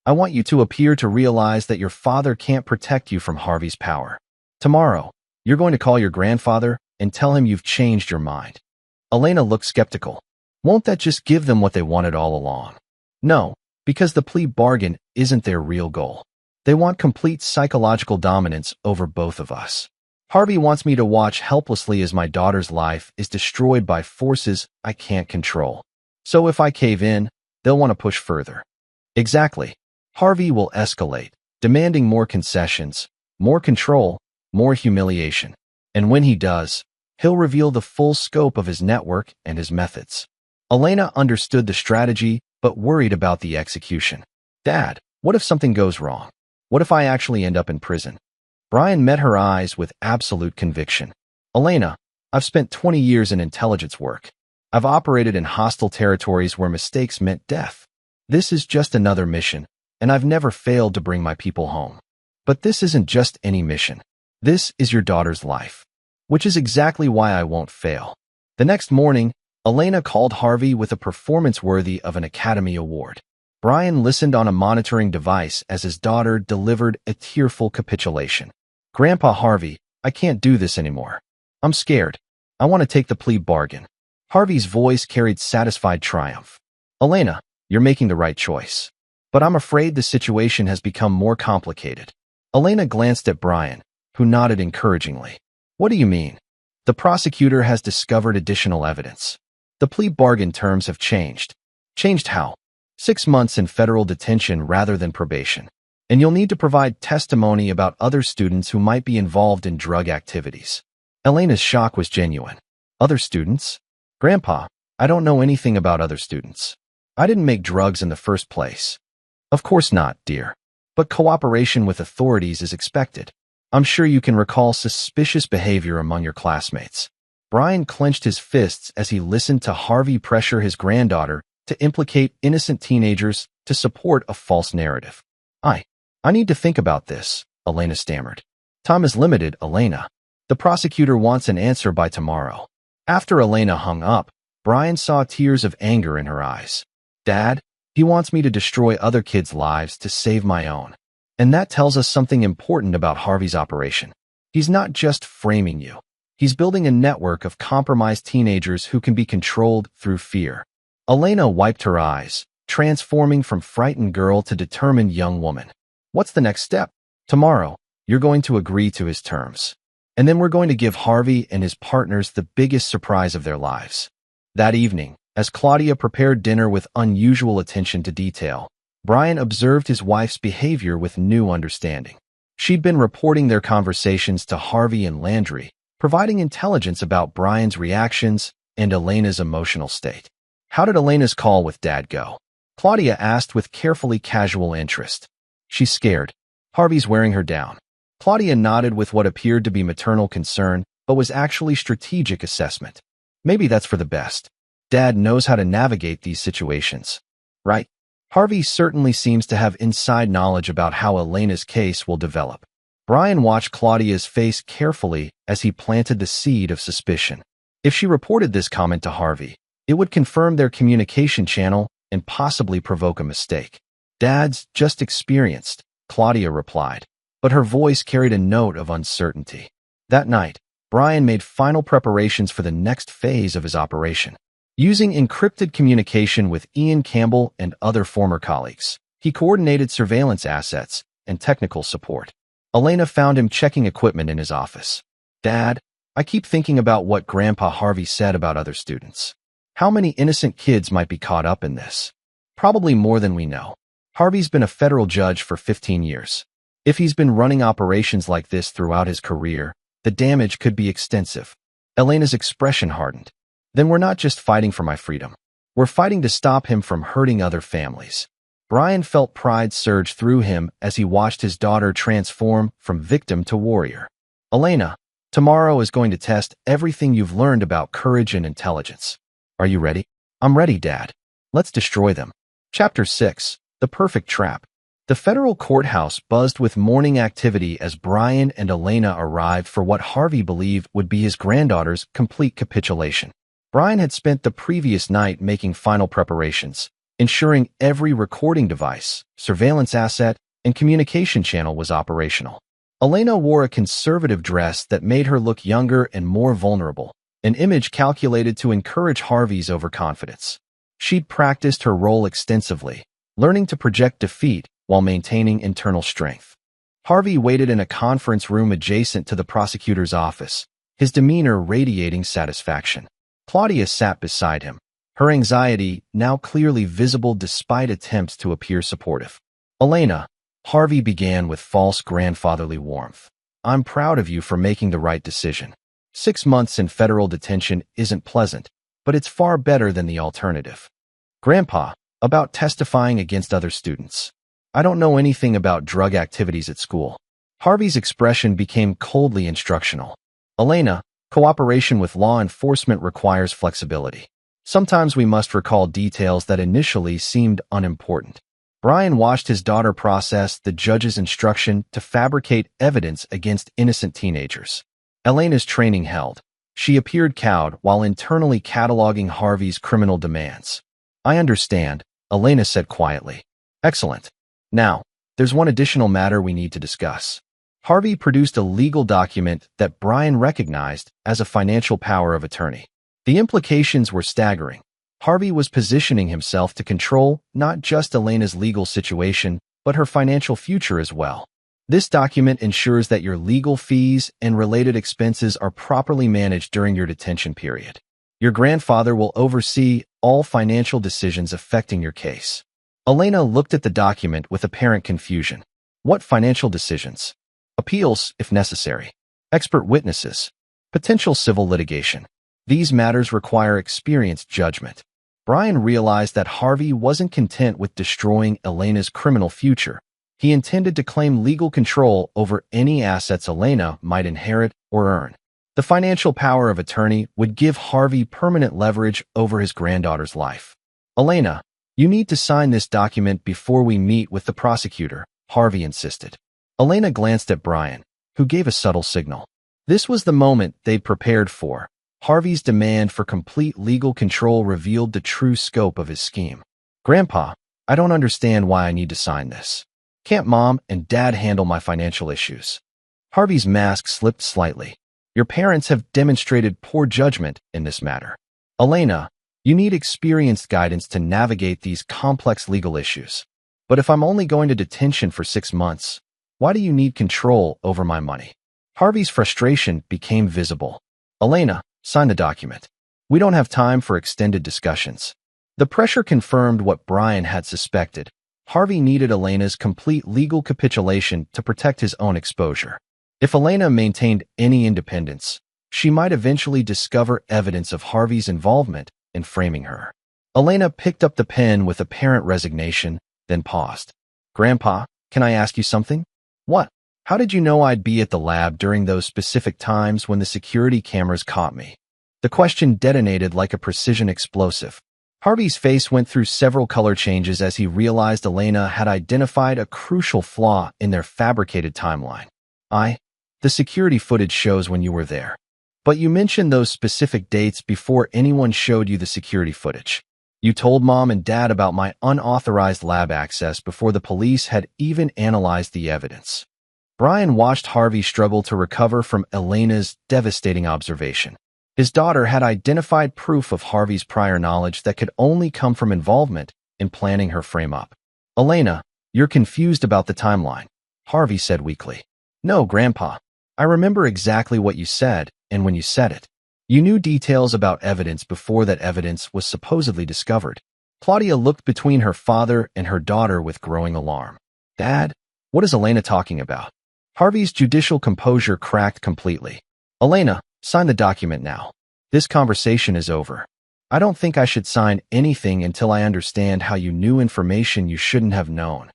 Speaker 1: I want you to appear to realize that your father can't protect you from Harvey's power. Tomorrow, you're going to call your grandfather and tell him you've changed your mind. Elena looked skeptical. Won't that just give them what they wanted all along? No, because the plea bargain isn't their real goal. They want complete psychological dominance over both of us. Harvey wants me to watch helplessly as my daughter's life is destroyed by forces I can't control. So if I cave in, they'll want to push further. Exactly. Harvey will escalate, demanding more concessions, more control, more humiliation. And when he does, he'll reveal the full scope of his network and his methods. Elena understood the strategy, but worried about the execution. Dad, what if something goes wrong? What if I actually end up in prison? Brian met her eyes with absolute conviction. Elena, I've spent 20 years in intelligence work. I've operated in hostile territories where mistakes meant death. This is just another mission, and I've never failed to bring my people home. But this isn't just any mission. This is your daughter's life, which is exactly why I won't fail. The next morning, Elena called Harvey with a performance worthy of an Academy Award. Brian listened on a monitoring device as his daughter delivered a tearful capitulation. Grandpa Harvey, I can't do this anymore. I'm scared. I want to take the plea bargain. Harvey's voice carried satisfied triumph. Elena, you're making the right choice. But I'm afraid the situation has become more complicated. Elena glanced at Brian, who nodded encouragingly. What do you mean? The prosecutor has discovered additional evidence. The plea bargain terms have changed. Changed how? 6 months in federal detention rather than probation. and you'll need to provide testimony about other students who might be involved in drug activities. Elena's shock was genuine. Other students? Grandpa, I don't know anything about other students. I didn't make drugs in the first place. Of course not, dear. But cooperation with authorities is expected. I'm sure you can recall suspicious behavior among your classmates. Brian clenched his fists as he listened to Harvey pressure his granddaughter to implicate innocent teenagers to support a false narrative. I need to think about this, Elena stammered. Time is limited, Elena. The prosecutor wants an answer by tomorrow. After Elena hung up, Brian saw tears of anger in her eyes. Dad, he wants me to destroy other kids' lives to save my own. And that tells us something important about Harvey's operation. He's not just framing you. He's building a network of compromised teenagers who can be controlled through fear. Elena wiped her eyes, transforming from frightened girl to determined young woman. What's the next step? Tomorrow, you're going to agree to his terms. And then we're going to give Harvey and his partners the biggest surprise of their lives. That evening, as Claudia prepared dinner with unusual attention to detail, Brian observed his wife's behavior with new understanding. She'd been reporting their conversations to Harvey and Landry, providing intelligence about Brian's reactions and Elena's emotional state. How did Elena's call with Dad go? Claudia asked with carefully casual interest. She's scared. Harvey's wearing her down. Claudia nodded with what appeared to be maternal concern, but was actually strategic assessment. Maybe that's for the best. Dad knows how to navigate these situations. Right? Harvey certainly seems to have inside knowledge about how Elena's case will develop. Brian watched Claudia's face carefully as he planted the seed of suspicion. If she reported this comment to Harvey, it would confirm their communication channel and possibly provoke a mistake. Dad's just experienced, Claudia replied, but her voice carried a note of uncertainty. That night, Brian made final preparations for the next phase of his operation. Using encrypted communication with Ian Campbell and other former colleagues, he coordinated surveillance assets and technical support. Elena found him checking equipment in his office. Dad, I keep thinking about what Grandpa Harvey said about other students. How many innocent kids might be caught up in this? Probably more than we know. Harvey's been a federal judge for 15 years. If he's been running operations like this throughout his career, the damage could be extensive. Elena's expression hardened. Then we're not just fighting for my freedom. We're fighting to stop him from hurting other families. Brian felt pride surge through him as he watched his daughter transform from victim to warrior. Elena, tomorrow is going to test everything you've learned about courage and intelligence. Are you ready? I'm ready, Dad. Let's destroy them. Chapter 6. The Perfect Trap. The federal courthouse buzzed with morning activity as Brian and Elena arrived for what Harvey believed would be his granddaughter's complete capitulation. Brian had spent the previous night making final preparations, ensuring every recording device, surveillance asset, and communication channel was operational. Elena wore a conservative dress that made her look younger and more vulnerable, an image calculated to encourage Harvey's overconfidence. She'd practiced her role extensively, learning to project defeat while maintaining internal strength. Harvey waited in a conference room adjacent to the prosecutor's office, his demeanor radiating satisfaction. Claudia sat beside him, her anxiety now clearly visible despite attempts to appear supportive. Elena, Harvey began with false grandfatherly warmth. I'm proud of you for making the right decision. 6 months in federal detention isn't pleasant, but it's far better than the alternative. Grandpa, about testifying against other students. I don't know anything about drug activities at school. Harvey's expression became coldly instructional. Elena, cooperation with law enforcement requires flexibility. Sometimes we must recall details that initially seemed unimportant. Brian watched his daughter process the judge's instruction to fabricate evidence against innocent teenagers. Elena's training held. She appeared cowed while internally cataloging Harvey's criminal demands. I understand, Elena said quietly. Excellent. Now, there's one additional matter we need to discuss. Harvey produced a legal document that Brian recognized as a financial power of attorney. The implications were staggering. Harvey was positioning himself to control not just Elena's legal situation, but her financial future as well. This document ensures that your legal fees and related expenses are properly managed during your detention period. Your grandfather will oversee all financial decisions affecting your case. Elena looked at the document with apparent confusion. What financial decisions? Appeals, if necessary. Expert witnesses. Potential civil litigation. These matters require experienced judgment. Brian realized that Harvey wasn't content with destroying Elena's criminal future. He intended to claim legal control over any assets Elena might inherit or earn. The financial power of attorney would give Harvey permanent leverage over his granddaughter's life. Elena, you need to sign this document before we meet with the prosecutor, Harvey insisted. Elena glanced at Brian, who gave a subtle signal. This was the moment they'd prepared for. Harvey's demand for complete legal control revealed the true scope of his scheme. Grandpa, I don't understand why I need to sign this. Can't Mom and Dad handle my financial issues? Harvey's mask slipped slightly. Your parents have demonstrated poor judgment in this matter. Elena, you need experienced guidance to navigate these complex legal issues. But if I'm only going to detention for 6 months, why do you need control over my money? Harvey's frustration became visible. Elena, sign the document. We don't have time for extended discussions. The pressure confirmed what Brian had suspected. Harvey needed Elena's complete legal capitulation to protect his own exposure. If Elena maintained any independence, she might eventually discover evidence of Harvey's involvement in framing her. Elena picked up the pen with apparent resignation, then paused. Grandpa, can I ask you something? What? How did you know I'd be at the lab during those specific times when the security cameras caught me? The question detonated like a precision explosive. Harvey's face went through several color changes as he realized Elena had identified a crucial flaw in their fabricated timeline. The security footage shows when you were there. But you mentioned those specific dates before anyone showed you the security footage. You told Mom and Dad about my unauthorized lab access before the police had even analyzed the evidence. Brian watched Harvey struggle to recover from Elena's devastating observation. His daughter had identified proof of Harvey's prior knowledge that could only come from involvement in planning her frame-up. Elena, you're confused about the timeline, Harvey said weakly. No, Grandpa. I remember exactly what you said and when you said it. You knew details about evidence before that evidence was supposedly discovered. Claudia looked between her father and her daughter with growing alarm. Dad, what is Elena talking about? Harvey's judicial composure cracked completely. Elena, sign the document now. This conversation is over. I don't think I should sign anything until I understand how you knew information you shouldn't have known.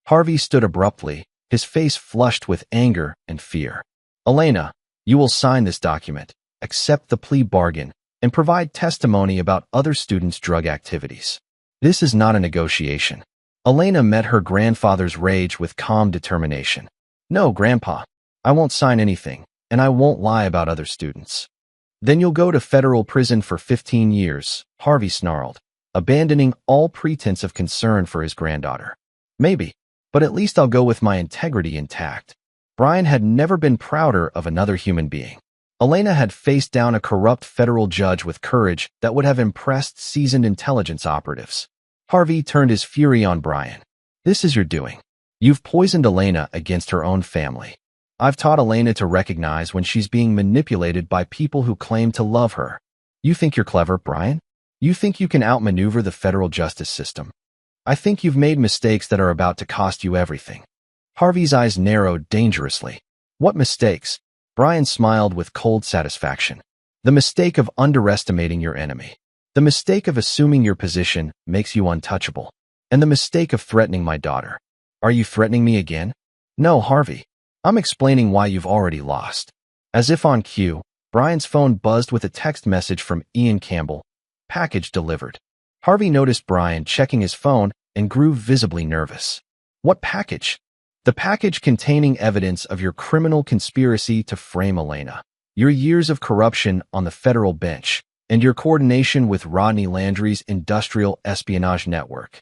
Speaker 1: Harvey stood abruptly, his face flushed with anger and fear. Elena, you will sign this document, accept the plea bargain, and provide testimony about other students' drug activities. This is not a negotiation. Elena met her grandfather's rage with calm determination. No, Grandpa, I won't sign anything, and I won't lie about other students. Then you'll go to federal prison for 15 years, Harvey snarled, abandoning all pretense of concern for his granddaughter. Maybe, but at least I'll go with my integrity intact. Brian had never been prouder of another human being. Elena had faced down a corrupt federal judge with courage that would have impressed seasoned intelligence operatives. Harvey turned his fury on Brian. This is your doing. You've poisoned Elena against her own family. I've taught Elena to recognize when she's being manipulated by people who claim to love her. You think you're clever, Brian? You think you can outmaneuver the federal justice system? I think you've made mistakes that are about to cost you everything. Harvey's eyes narrowed dangerously. What mistakes? Brian smiled with cold satisfaction. The mistake of underestimating your enemy. The mistake of assuming your position makes you untouchable. And the mistake of threatening my daughter. Are you threatening me again? No, Harvey. I'm explaining why you've already lost. As if on cue, Brian's phone buzzed with a text message from Ian Campbell. Package delivered. Harvey noticed Brian checking his phone and grew visibly nervous. What package? The package containing evidence of your criminal conspiracy to frame Elena, your years of corruption on the federal bench, and your coordination with Rodney Landry's industrial espionage network.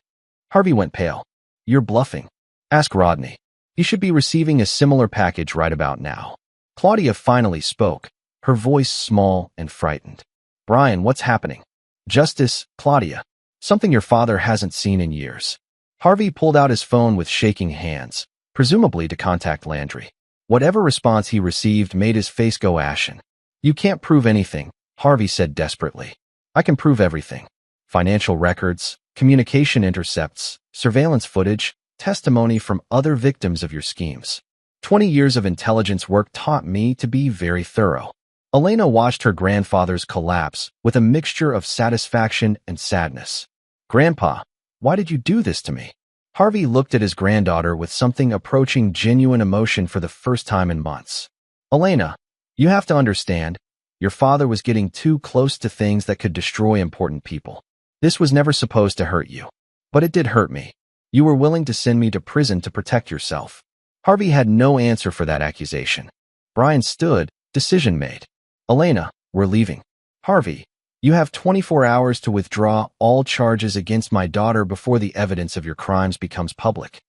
Speaker 1: Harvey went pale. You're bluffing. Ask Rodney. He should be receiving a similar package right about now. Claudia finally spoke, her voice small and frightened. Brian, what's happening? Justice, Claudia. Something your father hasn't seen in years. Harvey pulled out his phone with shaking hands, presumably to contact Landry. Whatever response he received made his face go ashen. You can't prove anything, Harvey said desperately. I can prove everything. Financial records, communication intercepts, surveillance footage, testimony from other victims of your schemes. 20 years of intelligence work taught me to be very thorough. Elena watched her grandfather's collapse with a mixture of satisfaction and sadness. Grandpa, why did you do this to me? Harvey looked at his granddaughter with something approaching genuine emotion for the first time in months. Elena, you have to understand, your father was getting too close to things that could destroy important people. This was never supposed to hurt you. But it did hurt me. You were willing to send me to prison to protect yourself. Harvey had no answer for that accusation. Brian stood, decision made. Elena, we're leaving. Harvey, you have 24 hours to withdraw all charges against my daughter before the evidence of your crimes becomes public.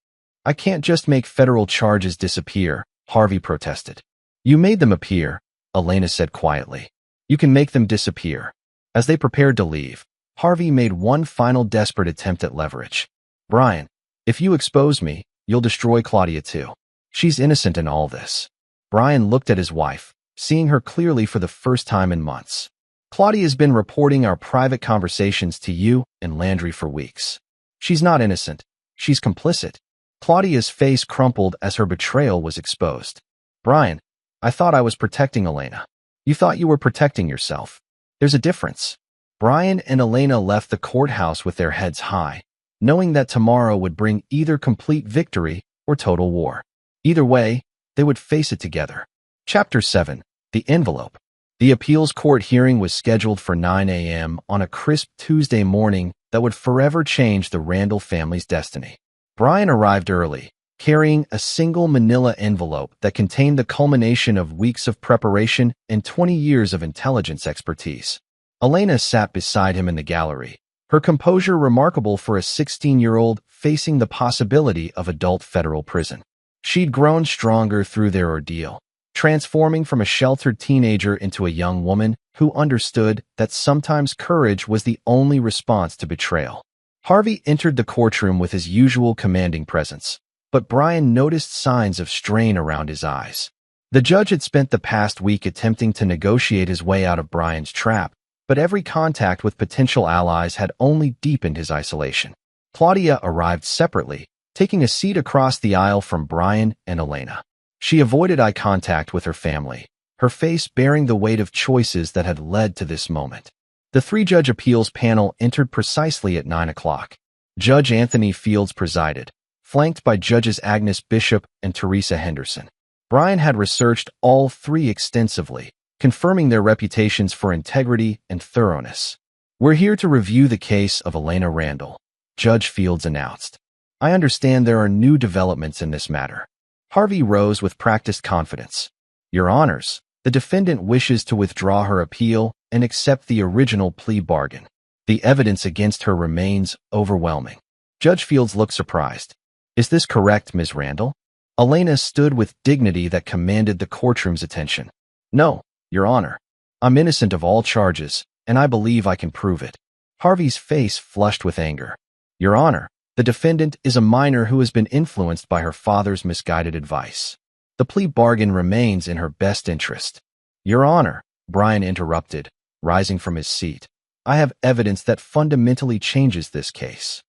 Speaker 1: I can't just make federal charges disappear, Harvey protested. You made them appear, Elena said quietly. You can make them disappear. As they prepared to leave, Harvey made one final desperate attempt at leverage. Brian, if you expose me, you'll destroy Claudia too. She's innocent in all this. Brian looked at his wife, seeing her clearly for the first time in months. Claudia's been reporting our private conversations to you and Landry for weeks. She's not innocent. She's complicit. Claudia's face crumpled as her betrayal was exposed. Brian, I thought I was protecting Elena. You thought you were protecting yourself. There's a difference. Brian and Elena left the courthouse with their heads high, knowing that tomorrow would bring either complete victory or total war. Either way, they would face it together. Chapter 7. The Envelope. The appeals court hearing was scheduled for 9 a.m. on a crisp Tuesday morning that would forever change the Randall family's destiny. Brian arrived early, carrying a single manila envelope that contained the culmination of weeks of preparation and 20 years of intelligence expertise. Elena sat beside him in the gallery, her composure remarkable for a 16-year-old facing the possibility of adult federal prison. She'd grown stronger through their ordeal, transforming from a sheltered teenager into a young woman who understood that sometimes courage was the only response to betrayal. Harvey entered the courtroom with his usual commanding presence, but Brian noticed signs of strain around his eyes. The judge had spent the past week attempting to negotiate his way out of Brian's trap, but every contact with potential allies had only deepened his isolation. Claudia arrived separately, taking a seat across the aisle from Brian and Elena. She avoided eye contact with her family, her face bearing the weight of choices that had led to this moment. The three-judge appeals panel entered precisely at 9 o'clock. Judge Anthony Fields presided, flanked by Judges Agnes Bishop and Teresa Henderson. Brian had researched all three extensively, confirming their reputations for integrity and thoroughness. We're here to review the case of Elena Randall, Judge Fields announced. I understand there are new developments in this matter. Harvey rose with practiced confidence. Your Honors, the defendant wishes to withdraw her appeal and accept the original plea bargain. The evidence against her remains overwhelming. Judge Fields looked surprised. Is this correct, Ms. Randall? Elena stood with dignity that commanded the courtroom's attention. No, Your Honor. I'm innocent of all charges, and I believe I can prove it. Harvey's face flushed with anger. Your Honor, the defendant is a minor who has been influenced by her father's misguided advice. The plea bargain remains in her best interest. Your Honor, Brian interrupted, rising from his seat. I have evidence that fundamentally changes this case.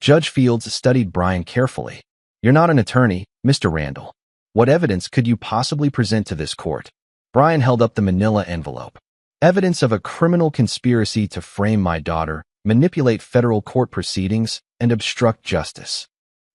Speaker 1: Judge Fields studied Brian carefully. You're not an attorney, Mr. Randall. What evidence could you possibly present to this court? Brian held up the manila envelope. Evidence of a criminal conspiracy to frame my daughter, manipulate federal court proceedings, and obstruct justice.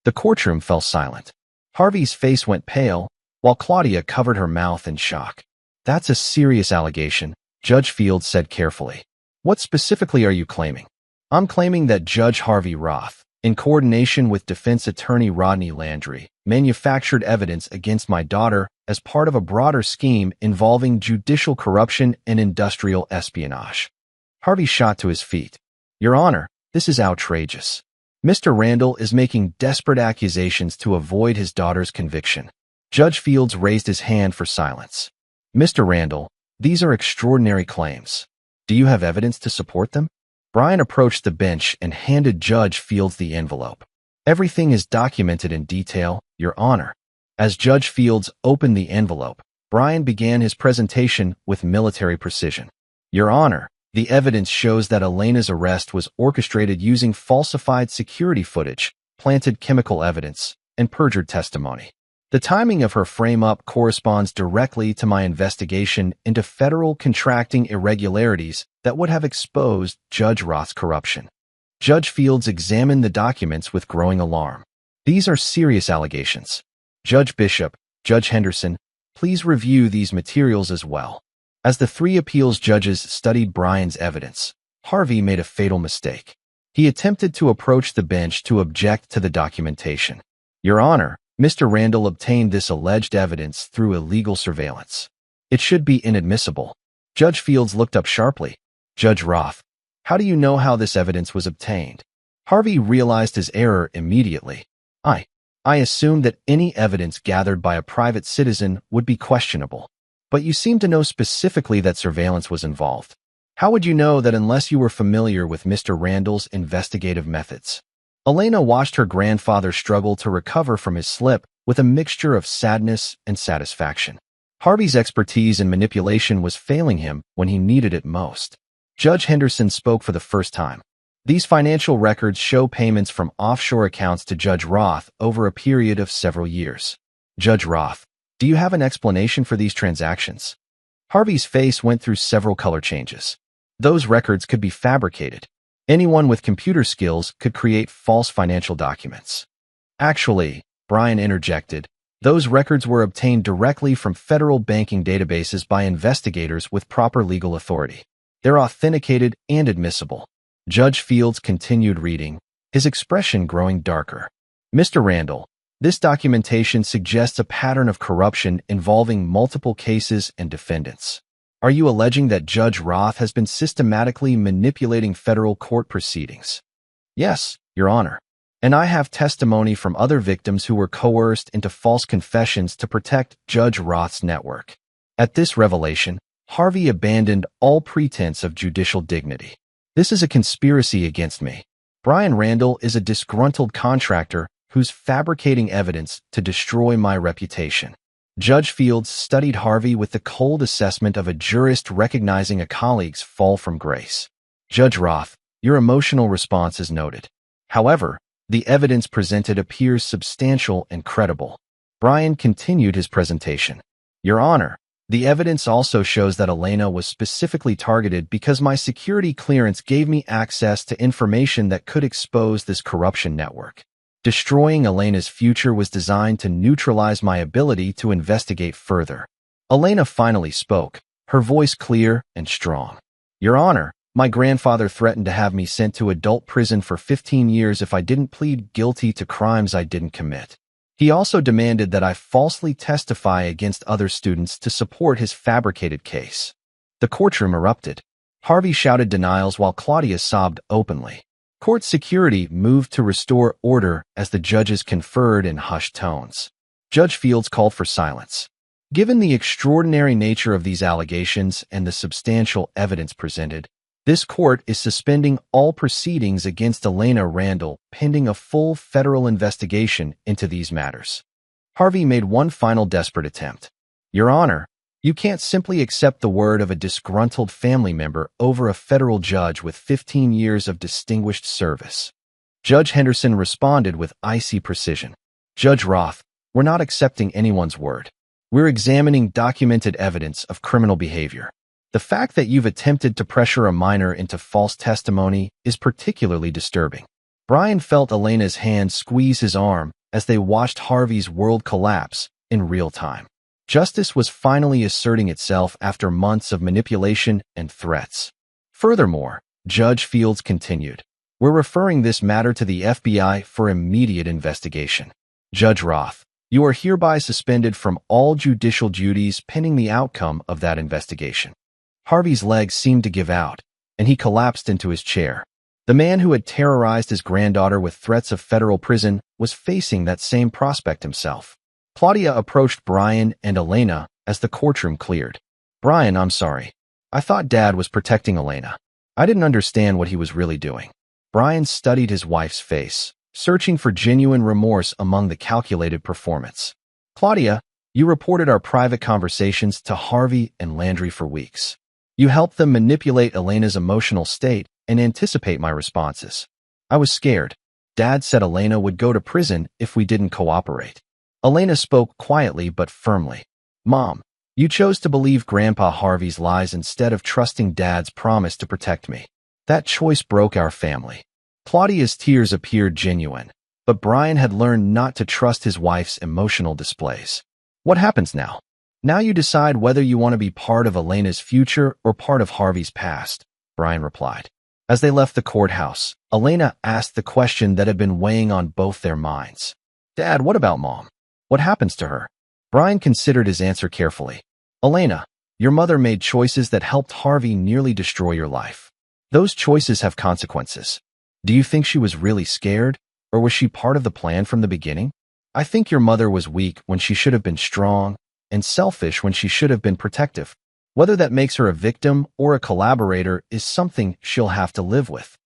Speaker 1: The courtroom fell silent. Harvey's face went pale, while Claudia covered her mouth in shock. That's a serious allegation, Judge Fields said carefully. What specifically are you claiming? I'm claiming that Judge Harvey Roth, in coordination with defense attorney Rodney Landry, manufactured evidence against my daughter as part of a broader scheme involving judicial corruption and industrial espionage. Harvey shot to his feet. Your Honor, this is outrageous. Mr. Randall is making desperate accusations to avoid his daughter's conviction. Judge Fields raised his hand for silence. Mr. Randall, these are extraordinary claims. Do you have evidence to support them? Brian approached the bench and handed Judge Fields the envelope. Everything is documented in detail, Your Honor. As Judge Fields opened the envelope, Brian began his presentation with military precision. Your Honor, the evidence shows that Elena's arrest was orchestrated using falsified security footage, planted chemical evidence, and perjured testimony. The timing of her frame-up corresponds directly to my investigation into federal contracting irregularities that would have exposed Judge Roth's corruption. Judge Fields examined the documents with growing alarm. These are serious allegations. Judge Bishop, Judge Henderson, please review these materials as well. As the three appeals judges studied Brian's evidence, Harvey made a fatal mistake. He attempted to approach the bench to object to the documentation. Your Honor, Mr. Randall obtained this alleged evidence through illegal surveillance. It should be inadmissible. Judge Fields looked up sharply. Judge Roth, how do you know how this evidence was obtained? Harvey realized his error immediately. I assumed that any evidence gathered by a private citizen would be questionable. But you seem to know specifically that surveillance was involved. How would you know that unless you were familiar with Mr. Randall's investigative methods? Elena watched her grandfather struggle to recover from his slip with a mixture of sadness and satisfaction. Harvey's expertise in manipulation was failing him when he needed it most. Judge Henderson spoke for the first time. These financial records show payments from offshore accounts to Judge Roth over a period of several years. Judge Roth, do you have an explanation for these transactions? Harvey's face went through several color changes. Those records could be fabricated. Anyone with computer skills could create false financial documents. Actually, Brian interjected, those records were obtained directly from federal banking databases by investigators with proper legal authority. They're authenticated and admissible. Judge Fields continued reading, his expression growing darker. Mr. Randall, this documentation suggests a pattern of corruption involving multiple cases and defendants. Are you alleging that Judge Roth has been systematically manipulating federal court proceedings? Yes, Your Honor. And I have testimony from other victims who were coerced into false confessions to protect Judge Roth's network. At this revelation, Harvey abandoned all pretense of judicial dignity. This is a conspiracy against me. Brian Randall is a disgruntled contractor who's fabricating evidence to destroy my reputation. Judge Fields studied Harvey with the cold assessment of a jurist recognizing a colleague's fall from grace. Judge Roth, your emotional response is noted. However, the evidence presented appears substantial and credible. Brian continued his presentation. Your Honor, the evidence also shows that Elena was specifically targeted because my security clearance gave me access to information that could expose this corruption network. Destroying Elena's future was designed to neutralize my ability to investigate further. Elena finally spoke, her voice clear and strong. Your Honor, my grandfather threatened to have me sent to adult prison for 15 years if I didn't plead guilty to crimes I didn't commit. He also demanded that I falsely testify against other students to support his fabricated case. The courtroom erupted. Harvey shouted denials while Claudia sobbed openly. Court security moved to restore order as the judges conferred in hushed tones. Judge Fields called for silence. Given the extraordinary nature of these allegations and the substantial evidence presented, this court is suspending all proceedings against Elena Randall pending a full federal investigation into these matters. Harvey made one final desperate attempt. Your Honor, you can't simply accept the word of a disgruntled family member over a federal judge with 15 years of distinguished service. Judge Henderson responded with icy precision. Judge Roth, we're not accepting anyone's word. We're examining documented evidence of criminal behavior. The fact that you've attempted to pressure a minor into false testimony is particularly disturbing. Brian felt Elena's hand squeeze his arm as they watched Harvey's world collapse in real time. Justice was finally asserting itself after months of manipulation and threats. Furthermore, Judge Fields continued, we're referring this matter to the FBI for immediate investigation. Judge Roth, you are hereby suspended from all judicial duties pending the outcome of that investigation. Harvey's legs seemed to give out, and he collapsed into his chair. The man who had terrorized his granddaughter with threats of federal prison was facing that same prospect himself. Claudia approached Brian and Elena as the courtroom cleared. Brian, I'm sorry. I thought Dad was protecting Elena. I didn't understand what he was really doing. Brian studied his wife's face, searching for genuine remorse among the calculated performance. Claudia, you reported our private conversations to Harvey and Landry for weeks. You helped them manipulate Elena's emotional state and anticipate my responses. I was scared. Dad said Elena would go to prison if we didn't cooperate. Elena spoke quietly but firmly. Mom, you chose to believe Grandpa Harvey's lies instead of trusting Dad's promise to protect me. That choice broke our family. Claudia's tears appeared genuine, but Brian had learned not to trust his wife's emotional displays. What happens now? Now you decide whether you want to be part of Elena's future or part of Harvey's past, Brian replied. As they left the courthouse, Elena asked the question that had been weighing on both their minds. Dad, what about Mom? What happens to her? Brian considered his answer carefully. Elena, your mother made choices that helped Harvey nearly destroy your life. Those choices have consequences. Do you think she was really scared, or was she part of the plan from the beginning? I think your mother was weak when she should have been strong, and selfish when she should have been protective. Whether that makes her a victim or a collaborator is something she'll have to live with.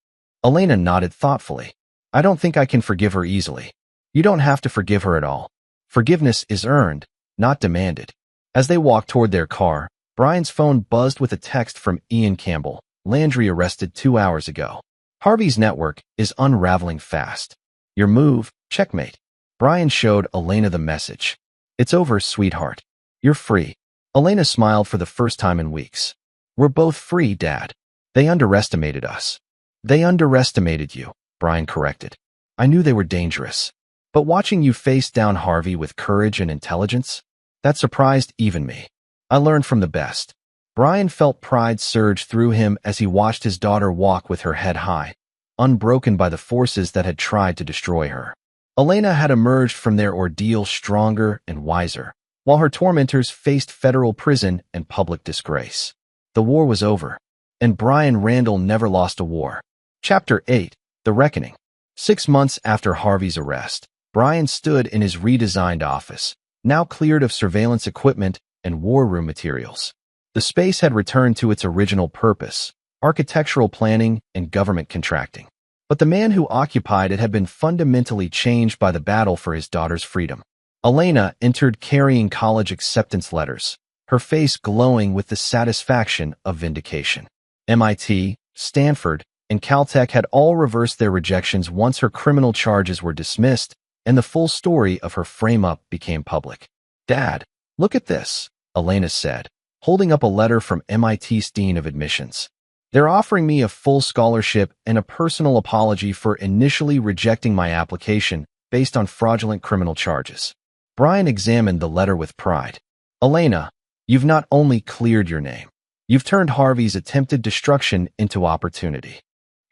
Speaker 1: Elena nodded thoughtfully. I don't think I can forgive her easily. You don't have to forgive her at all. Forgiveness is earned, not demanded. As they walked toward their car, Brian's phone buzzed with a text from Ian Campbell. Landry arrested 2 hours ago. Harvey's network is unraveling fast. Your move, checkmate. Brian showed Elena the message. It's over, sweetheart. You're free. Elena smiled for the first time in weeks. We're both free, Dad. They underestimated us. They underestimated you, Brian corrected. I knew they were dangerous. But watching you face down Harvey with courage and intelligence, that surprised even me. I learned from the best. Brian felt pride surge through him as he watched his daughter walk with her head high, unbroken by the forces that had tried to destroy her. Elena had emerged from their ordeal stronger and wiser, while her tormentors faced federal prison and public disgrace. The war was over, and Brian Randall never lost a war. Chapter 8, The Reckoning. 6 months after Harvey's arrest, Brian stood in his redesigned office, now cleared of surveillance equipment and war room materials. The space had returned to its original purpose, architectural planning and government contracting. But the man who occupied it had been fundamentally changed by the battle for his daughter's freedom. Elena entered carrying college acceptance letters, her face glowing with the satisfaction of vindication. MIT, Stanford, and Caltech had all reversed their rejections once her criminal charges were dismissed, and the full story of her frame-up became public. Dad, look at this, Elena said, holding up a letter from MIT's Dean of Admissions. They're offering me a full scholarship and a personal apology for initially rejecting my application based on fraudulent criminal charges. Brian examined the letter with pride. Elena, you've not only cleared your name, you've turned Harvey's attempted destruction into opportunity.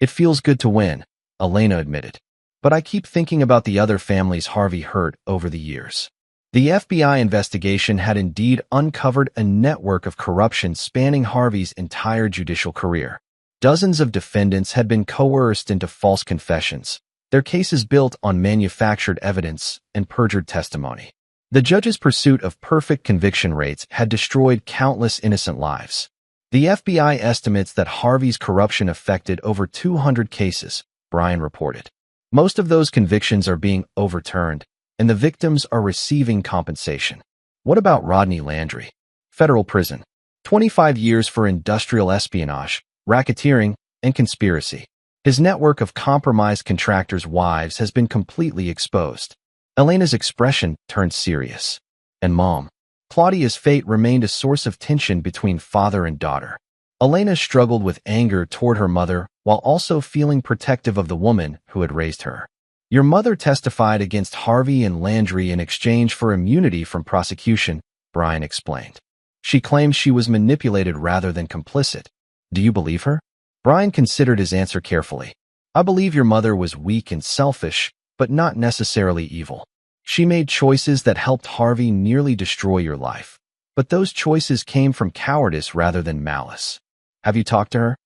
Speaker 1: It feels good to win, Elena admitted. But I keep thinking about the other families Harvey hurt over the years. The FBI investigation had indeed uncovered a network of corruption spanning Harvey's entire judicial career. Dozens of defendants had been coerced into false confessions, their cases built on manufactured evidence and perjured testimony. The judge's pursuit of perfect conviction rates had destroyed countless innocent lives. The FBI estimates that Harvey's corruption affected over 200 cases, Brian reported. Most of those convictions are being overturned, and the victims are receiving compensation. What about Rodney Landry? Federal prison. 25 years for industrial espionage, racketeering, and conspiracy. His network of compromised contractors' wives has been completely exposed. Elena's expression turned serious. And Mom. Claudia's fate remained a source of tension between father and daughter. Elena struggled with anger toward her mother while also feeling protective of the woman who had raised her. Your mother testified against Harvey and Landry in exchange for immunity from prosecution, Brian explained. She claimed she was manipulated rather than complicit. Do you believe her? Brian considered his answer carefully. I believe your mother was weak and selfish, but not necessarily evil. She made choices that helped Harvey nearly destroy your life. But those choices came from cowardice rather than malice. Have you talked to her?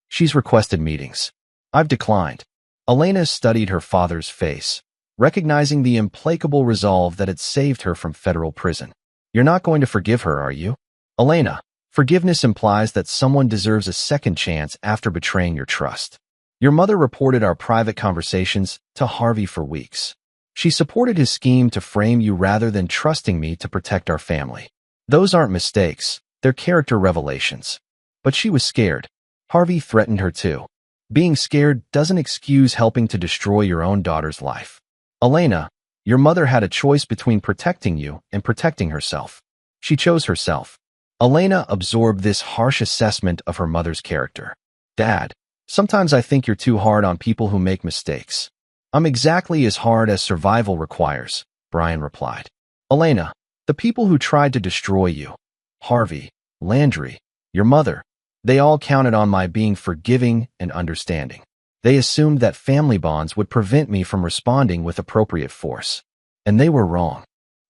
Speaker 1: She's requested meetings. I've declined. Elena studied her father's face, recognizing the implacable resolve that had saved her from federal prison. You're not going to forgive her, are you? Elena, forgiveness implies that someone deserves a second chance after betraying your trust. Your mother reported our private conversations to Harvey for weeks. She supported his scheme to frame you rather than trusting me to protect our family. Those aren't mistakes, they're character revelations. But she was scared. Harvey threatened her too. Being scared doesn't excuse helping to destroy your own daughter's life. Elena, your mother had a choice between protecting you and protecting herself. She chose herself. Elena absorbed this harsh assessment of her mother's character. Dad, sometimes I think you're too hard on people who make mistakes. I'm exactly as hard as survival requires, Brian replied. Elena, the people who tried to destroy you, Harvey, Landry, your mother, they all counted on my being forgiving and understanding. They assumed that family bonds would prevent me from responding with appropriate force. And they were wrong.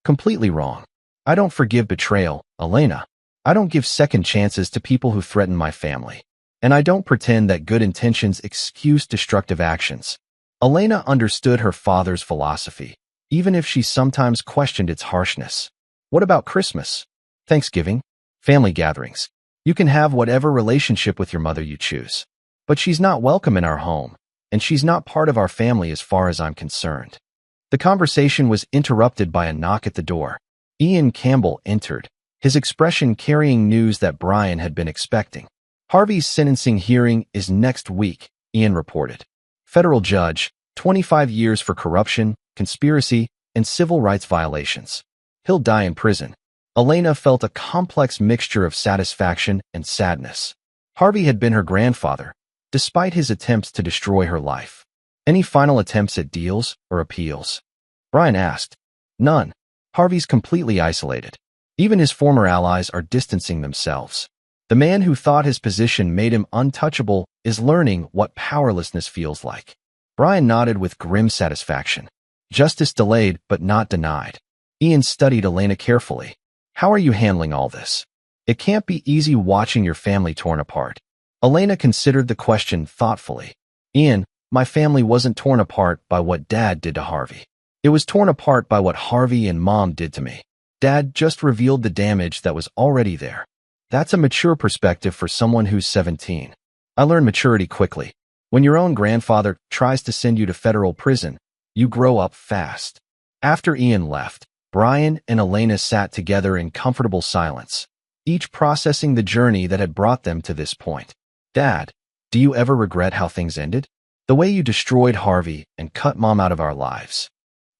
Speaker 1: Completely wrong. I don't forgive betrayal, Elena. I don't give second chances to people who threaten my family. And I don't pretend that good intentions excuse destructive actions. Elena understood her father's philosophy, even if she sometimes questioned its harshness. What about Christmas? Thanksgiving? Family gatherings? You can have whatever relationship with your mother you choose. But she's not welcome in our home, and she's not part of our family as far as I'm concerned. The conversation was interrupted by a knock at the door. Ian Campbell entered, his expression carrying news that Brian had been expecting. Harvey's sentencing hearing is next week, Ian reported. Federal judge, 25 years for corruption, conspiracy, and civil rights violations. He'll die in prison. Elena felt a complex mixture of satisfaction and sadness. Harvey had been her grandfather, despite his attempts to destroy her life. Any final attempts at deals or appeals? Brian asked. None. Harvey's completely isolated. Even his former allies are distancing themselves. The man who thought his position made him untouchable is learning what powerlessness feels like. Brian nodded with grim satisfaction. Justice delayed but not denied. Ian studied Elena carefully. How are you handling all this? It can't be easy watching your family torn apart. Elena considered the question thoughtfully. Ian, my family wasn't torn apart by what Dad did to Harvey. It was torn apart by what Harvey and Mom did to me. Dad just revealed the damage that was already there. That's a mature perspective for someone who's 17. I learned maturity quickly. When your own grandfather tries to send you to federal prison, you grow up fast. After Ian left, Brian and Elena sat together in comfortable silence, each processing the journey that had brought them to this point. Dad, do you ever regret how things ended? The way you destroyed Harvey and cut Mom out of our lives.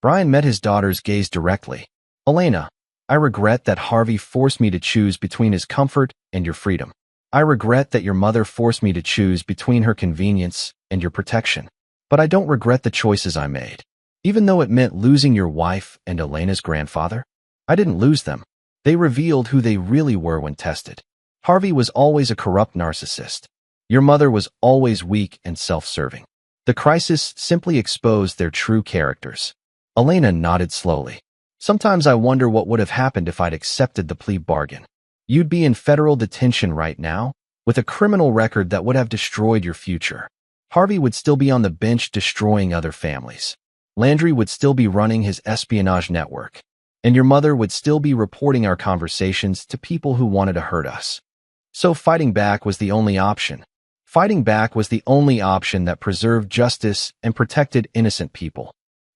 Speaker 1: Brian met his daughter's gaze directly. Elena, I regret that Harvey forced me to choose between his comfort and your freedom. I regret that your mother forced me to choose between her convenience and your protection. But I don't regret the choices I made. Even though it meant losing your wife and Elena's grandfather, I didn't lose them. They revealed who they really were when tested. Harvey was always a corrupt narcissist. Your mother was always weak and self-serving. The crisis simply exposed their true characters. Elena nodded slowly. Sometimes I wonder what would have happened if I'd accepted the plea bargain. You'd be in federal detention right now, with a criminal record that would have destroyed your future. Harvey would still be on the bench destroying other families. Landry would still be running his espionage network. And your mother would still be reporting our conversations to people who wanted to hurt us. So fighting back was the only option. Fighting back was the only option that preserved justice and protected innocent people.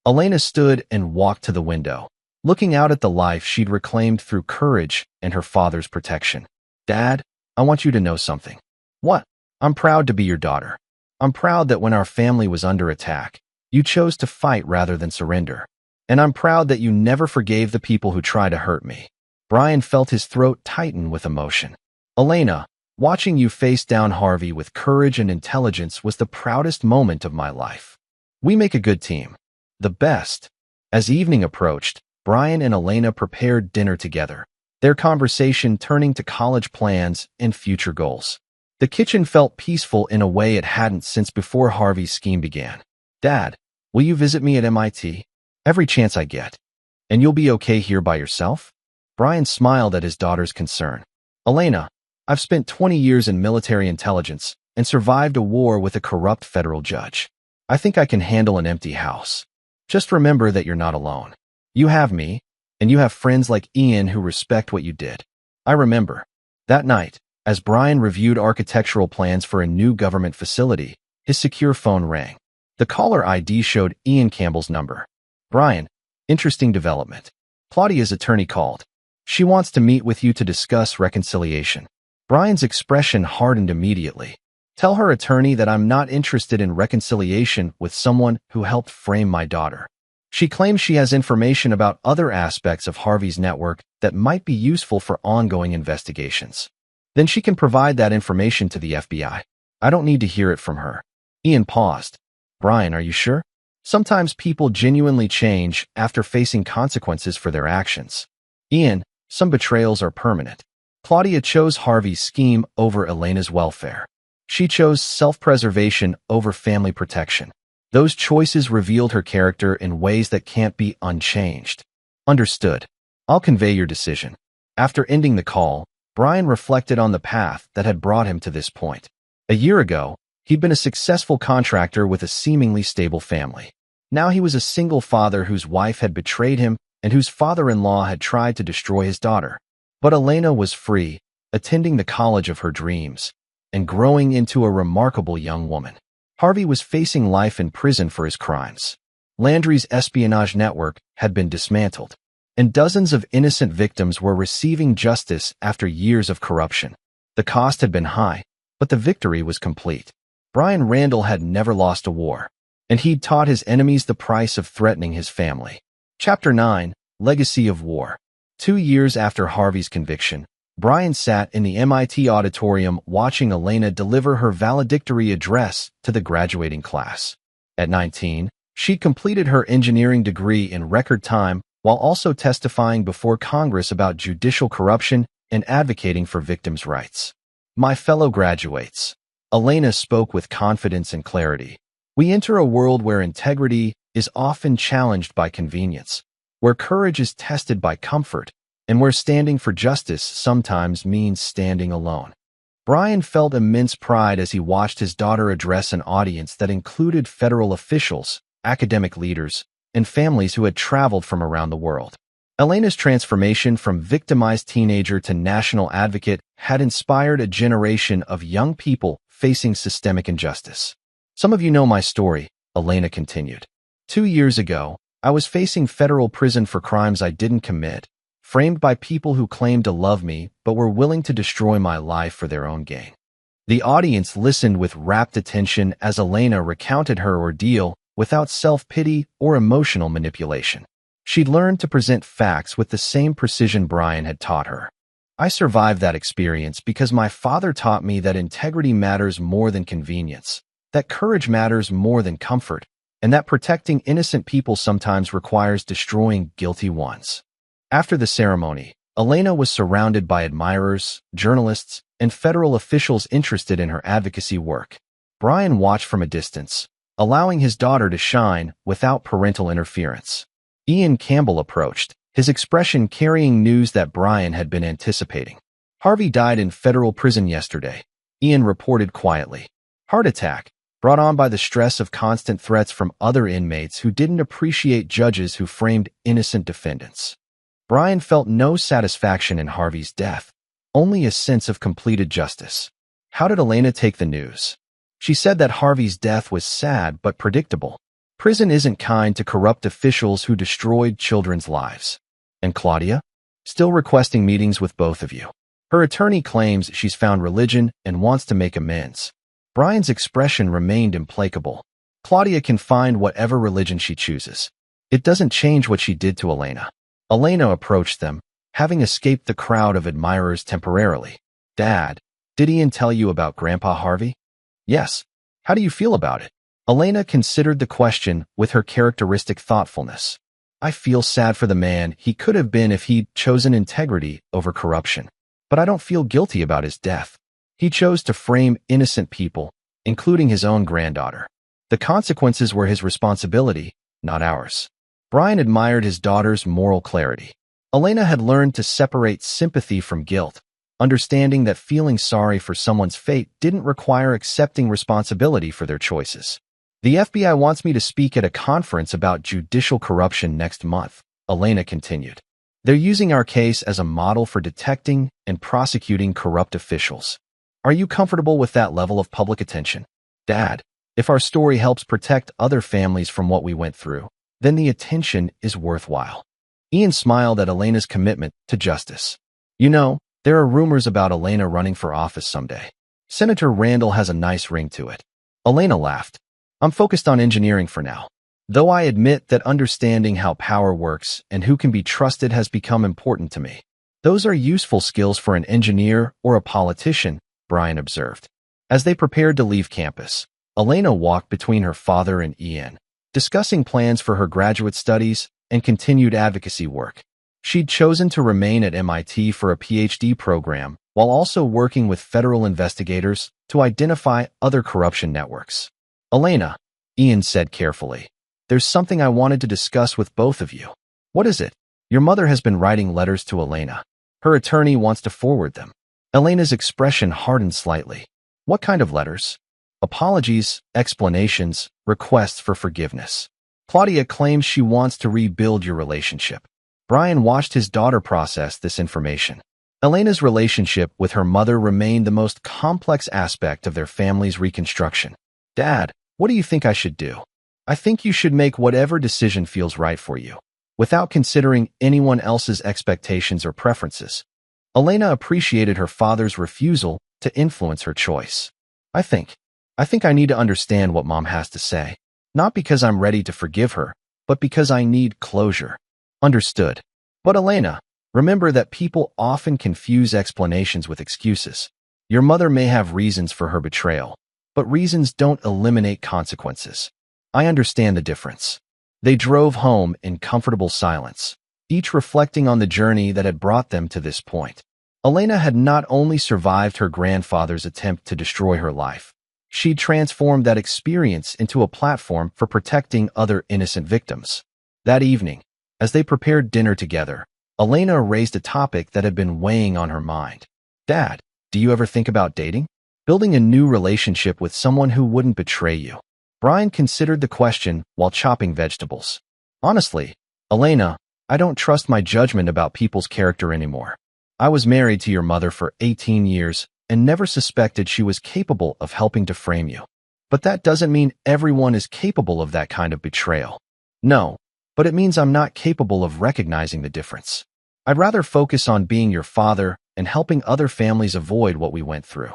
Speaker 1: Elena stood and walked to the window, looking out at the life she'd reclaimed through courage and her father's protection. Dad, I want you to know something. What? I'm proud to be your daughter. I'm proud that when our family was under attack, you chose to fight rather than surrender. And I'm proud that you never forgave the people who tried to hurt me. Brian felt his throat tighten with emotion. Elena, watching you face down Harvey with courage and intelligence was the proudest moment of my life. We make a good team. The best. As evening approached, Brian and Elena prepared dinner together, their conversation turning to college plans and future goals. The kitchen felt peaceful in a way it hadn't since before Harvey's scheme began. Dad, will you visit me at MIT? Every chance I get. And you'll be okay here by yourself? Brian smiled at his daughter's concern. Elena, I've spent 20 years in military intelligence and survived a war with a corrupt federal judge. I think I can handle an empty house. Just remember that you're not alone. You have me, and you have friends like Ian who respect what you did. I remember. That night, as Brian reviewed architectural plans for a new government facility, his secure phone rang. The caller ID showed Ian Campbell's number. Brian, interesting development. Claudia's attorney called. She wants to meet with you to discuss reconciliation. Brian's expression hardened immediately. Tell her attorney that I'm not interested in reconciliation with someone who helped frame my daughter. She claims she has information about other aspects of Harvey's network that might be useful for ongoing investigations. Then she can provide that information to the FBI. I don't need to hear it from her. Ian paused. Brian, are you sure? Sometimes people genuinely change after facing consequences for their actions. Ian, some betrayals are permanent. Claudia chose Harvey's scheme over Elena's welfare. She chose self-preservation over family protection. Those choices revealed her character in ways that can't be unchanged. Understood. I'll convey your decision. After ending the call, Brian reflected on the path that had brought him to this point. A year ago, he'd been a successful contractor with a seemingly stable family. Now he was a single father whose wife had betrayed him and whose father-in-law had tried to destroy his daughter. But Elena was free, attending the college of her dreams, and growing into a remarkable young woman. Harvey was facing life in prison for his crimes. Landry's espionage network had been dismantled, and dozens of innocent victims were receiving justice after years of corruption. The cost had been high, but the victory was complete. Brian Randall had never lost a war, and he'd taught his enemies the price of threatening his family. Chapter 9, Legacy of War. 2 years after Harvey's conviction, Brian sat in the MIT auditorium watching Elena deliver her valedictory address to the graduating class. At 19, she'd completed her engineering degree in record time while also testifying before Congress about judicial corruption and advocating for victims' rights. My fellow graduates, Elena spoke with confidence and clarity. We enter a world where integrity is often challenged by convenience, where courage is tested by comfort, and where standing for justice sometimes means standing alone. Brian felt immense pride as he watched his daughter address an audience that included federal officials, academic leaders, and families who had traveled from around the world. Elena's transformation from victimized teenager to national advocate had inspired a generation of young people facing systemic injustice. Some of you know my story, Elena continued. 2 years ago, I was facing federal prison for crimes I didn't commit, framed by people who claimed to love me but were willing to destroy my life for their own gain. The audience listened with rapt attention as Elena recounted her ordeal without self-pity or emotional manipulation. She'd learned to present facts with the same precision Brian had taught her. I survived that experience because my father taught me that integrity matters more than convenience, that courage matters more than comfort, and that protecting innocent people sometimes requires destroying guilty ones. After the ceremony, Elena was surrounded by admirers, journalists, and federal officials interested in her advocacy work. Brian watched from a distance, allowing his daughter to shine without parental interference. Ian Campbell approached, his expression carrying news that Brian had been anticipating. Harvey died in federal prison yesterday, Ian reported quietly. Heart attack, brought on by the stress of constant threats from other inmates who didn't appreciate judges who framed innocent defendants. Brian felt no satisfaction in Harvey's death, only a sense of completed justice. How did Elena take the news? She said that Harvey's death was sad but predictable. Prison isn't kind to corrupt officials who destroyed children's lives. And Claudia? Still requesting meetings with both of you. Her attorney claims she's found religion and wants to make amends. Brian's expression remained implacable. Claudia can find whatever religion she chooses. It doesn't change what she did to Elena. Elena approached them, having escaped the crowd of admirers temporarily. Dad, did Ian tell you about Grandpa Harvey? Yes. How do you feel about it? Elena considered the question with her characteristic thoughtfulness. I feel sad for the man he could have been if he'd chosen integrity over corruption. But I don't feel guilty about his death. He chose to frame innocent people, including his own granddaughter. The consequences were his responsibility, not ours. Brian admired his daughter's moral clarity. Elena had learned to separate sympathy from guilt, understanding that feeling sorry for someone's fate didn't require accepting responsibility for their choices. The FBI wants me to speak at a conference about judicial corruption next month, Elena continued. They're using our case as a model for detecting and prosecuting corrupt officials. Are you comfortable with that level of public attention? Dad, if our story helps protect other families from what we went through, then the attention is worthwhile. Ian smiled at Elena's commitment to justice. You know, there are rumors about Elena running for office someday. Senator Randall has a nice ring to it. Elena laughed. I'm focused on engineering for now. Though I admit that understanding how power works and who can be trusted has become important to me. Those are useful skills for an engineer or a politician, Brian observed. As they prepared to leave campus, Elena walked between her father and Ian, discussing plans for her graduate studies and continued advocacy work. She'd chosen to remain at MIT for a PhD program while also working with federal investigators to identify other corruption networks. Elena, Ian said carefully, there's something I wanted to discuss with both of you. What is it? Your mother has been writing letters to Elena. Her attorney wants to forward them. Elena's expression hardened slightly. What kind of letters? Apologies, explanations, requests for forgiveness. Claudia claims she wants to rebuild your relationship. Brian watched his daughter process this information. Elena's relationship with her mother remained the most complex aspect of their family's reconstruction. Dad, what do you think I should do? I think you should make whatever decision feels right for you, without considering anyone else's expectations or preferences. Elena appreciated her father's refusal to influence her choice. I think I need to understand what Mom has to say, not because I'm ready to forgive her, but because I need closure. Understood. But Elena, remember that people often confuse explanations with excuses. Your mother may have reasons for her betrayal, but reasons don't eliminate consequences. I understand the difference. They drove home in comfortable silence, each reflecting on the journey that had brought them to this point. Elena had not only survived her grandfather's attempt to destroy her life, she'd transformed that experience into a platform for protecting other innocent victims. That evening, as they prepared dinner together, Elena raised a topic that had been weighing on her mind. Dad, do you ever think about dating? Building a new relationship with someone who wouldn't betray you? Brian considered the question while chopping vegetables. Honestly, Elena, I don't trust my judgment about people's character anymore. I was married to your mother for 18 years and never suspected she was capable of helping to frame you. But that doesn't mean everyone is capable of that kind of betrayal. No, but it means I'm not capable of recognizing the difference. I'd rather focus on being your father and helping other families avoid what we went through.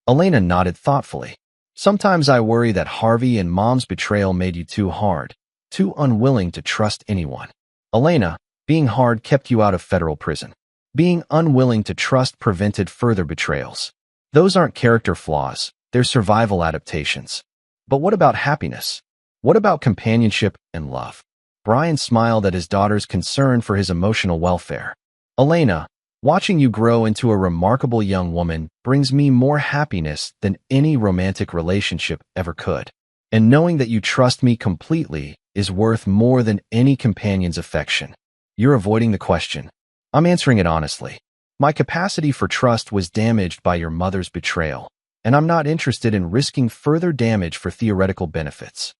Speaker 1: Elena nodded thoughtfully. Sometimes I worry that Harvey and Mom's betrayal made you too hard, too unwilling to trust anyone. Elena, being hard kept you out of federal prison. Being unwilling to trust prevented further betrayals. Those aren't character flaws, they're survival adaptations. But what about happiness? What about companionship and love? Brian smiled at his daughter's concern for his emotional welfare. Elena, watching you grow into a remarkable young woman brings me more happiness than any romantic relationship ever could. And knowing that you trust me completely is worth more than any companion's affection. You're avoiding the question. I'm answering it honestly. My capacity for trust was damaged by your mother's betrayal, and I'm not interested in risking further damage for theoretical benefits.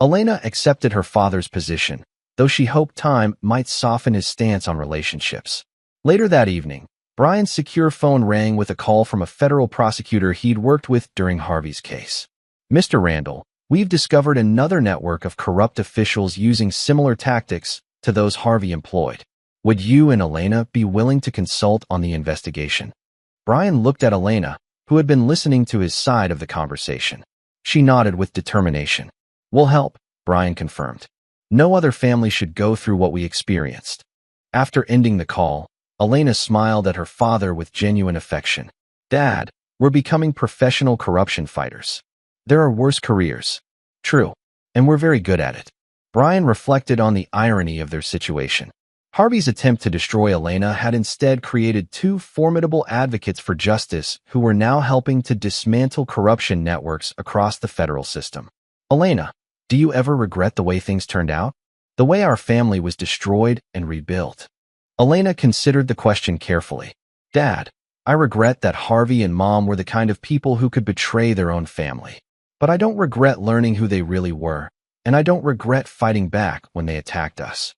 Speaker 1: Elena accepted her father's position, though she hoped time might soften his stance on relationships. Later that evening, Brian's secure phone rang with a call from a federal prosecutor he'd worked with during Harvey's case. Mr. Randall, we've discovered another network of corrupt officials using similar tactics to those Harvey employed. Would you and Elena be willing to consult on the investigation? Brian looked at Elena, who had been listening to his side of the conversation. She nodded with determination. We'll help, Brian confirmed. No other family should go through what we experienced. After ending the call, Elena smiled at her father with genuine affection. Dad, we're becoming professional corruption fighters. There are worse careers. True, and we're very good at it. Brian reflected on the irony of their situation. Harvey's attempt to destroy Elena had instead created two formidable advocates for justice who were now helping to dismantle corruption networks across the federal system. Elena, do you ever regret the way things turned out? The way our family was destroyed and rebuilt? Elena considered the question carefully. Dad, I regret that Harvey and Mom were the kind of people who could betray their own family. But I don't regret learning who they really were, and I don't regret fighting back when they attacked us.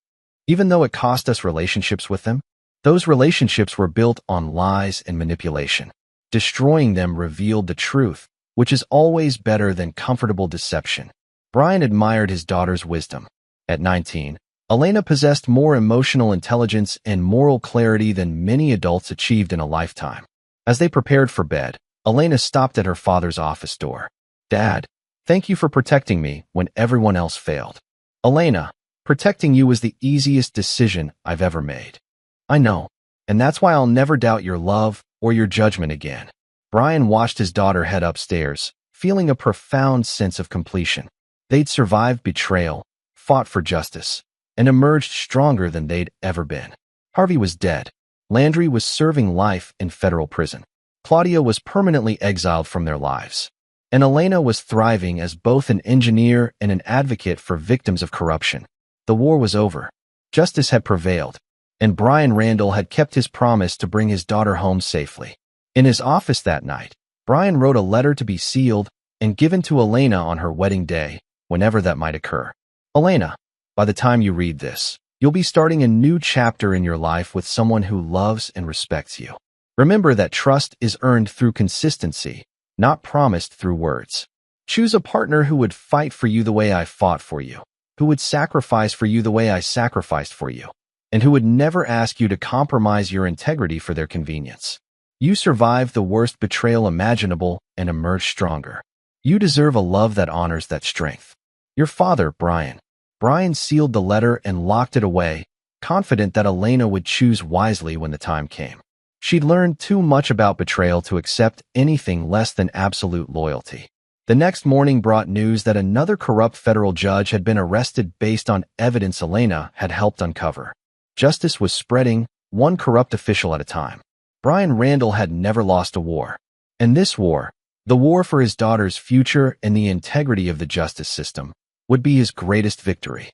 Speaker 1: Even though it cost us relationships with them, those relationships were built on lies and manipulation. Destroying them revealed the truth, which is always better than comfortable deception. Brian admired his daughter's wisdom. At 19, Elena possessed more emotional intelligence and moral clarity than many adults achieved in a lifetime. As they prepared for bed, Elena stopped at her father's office door. Dad, thank you for protecting me when everyone else failed. Elena, protecting you was the easiest decision I've ever made. I know, and that's why I'll never doubt your love or your judgment again. Brian watched his daughter head upstairs, feeling a profound sense of completion. They'd survived betrayal, fought for justice, and emerged stronger than they'd ever been. Harvey was dead. Landry was serving life in federal prison. Claudia was permanently exiled from their lives. And Elena was thriving as both an engineer and an advocate for victims of corruption. The war was over. Justice had prevailed, and Brian Randall had kept his promise to bring his daughter home safely. In his office that night, Brian wrote a letter to be sealed and given to Elena on her wedding day, whenever that might occur. Elena, by the time you read this, you'll be starting a new chapter in your life with someone who loves and respects you. Remember that trust is earned through consistency, not promised through words. Choose a partner who would fight for you the way I fought for you, who would sacrifice for you the way I sacrificed for you, and who would never ask you to compromise your integrity for their convenience. You survived the worst betrayal imaginable and emerged stronger. You deserve a love that honors that strength. Your father, Brian. Brian sealed the letter and locked it away, confident that Elena would choose wisely when the time came. She'd learned too much about betrayal to accept anything less than absolute loyalty. The next morning brought news that another corrupt federal judge had been arrested based on evidence Elena had helped uncover. Justice was spreading, one corrupt official at a time. Brian Randall had never lost a war. And this war, the war for his daughter's future and the integrity of the justice system, would be his greatest victory.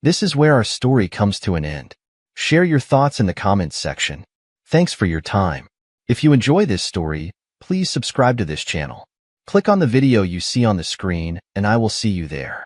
Speaker 1: This is where our story comes to an end. Share your thoughts in the comments section. Thanks for your time. If you enjoy this story, please subscribe to this channel. Click on the video you see on the screen, and I will see you there.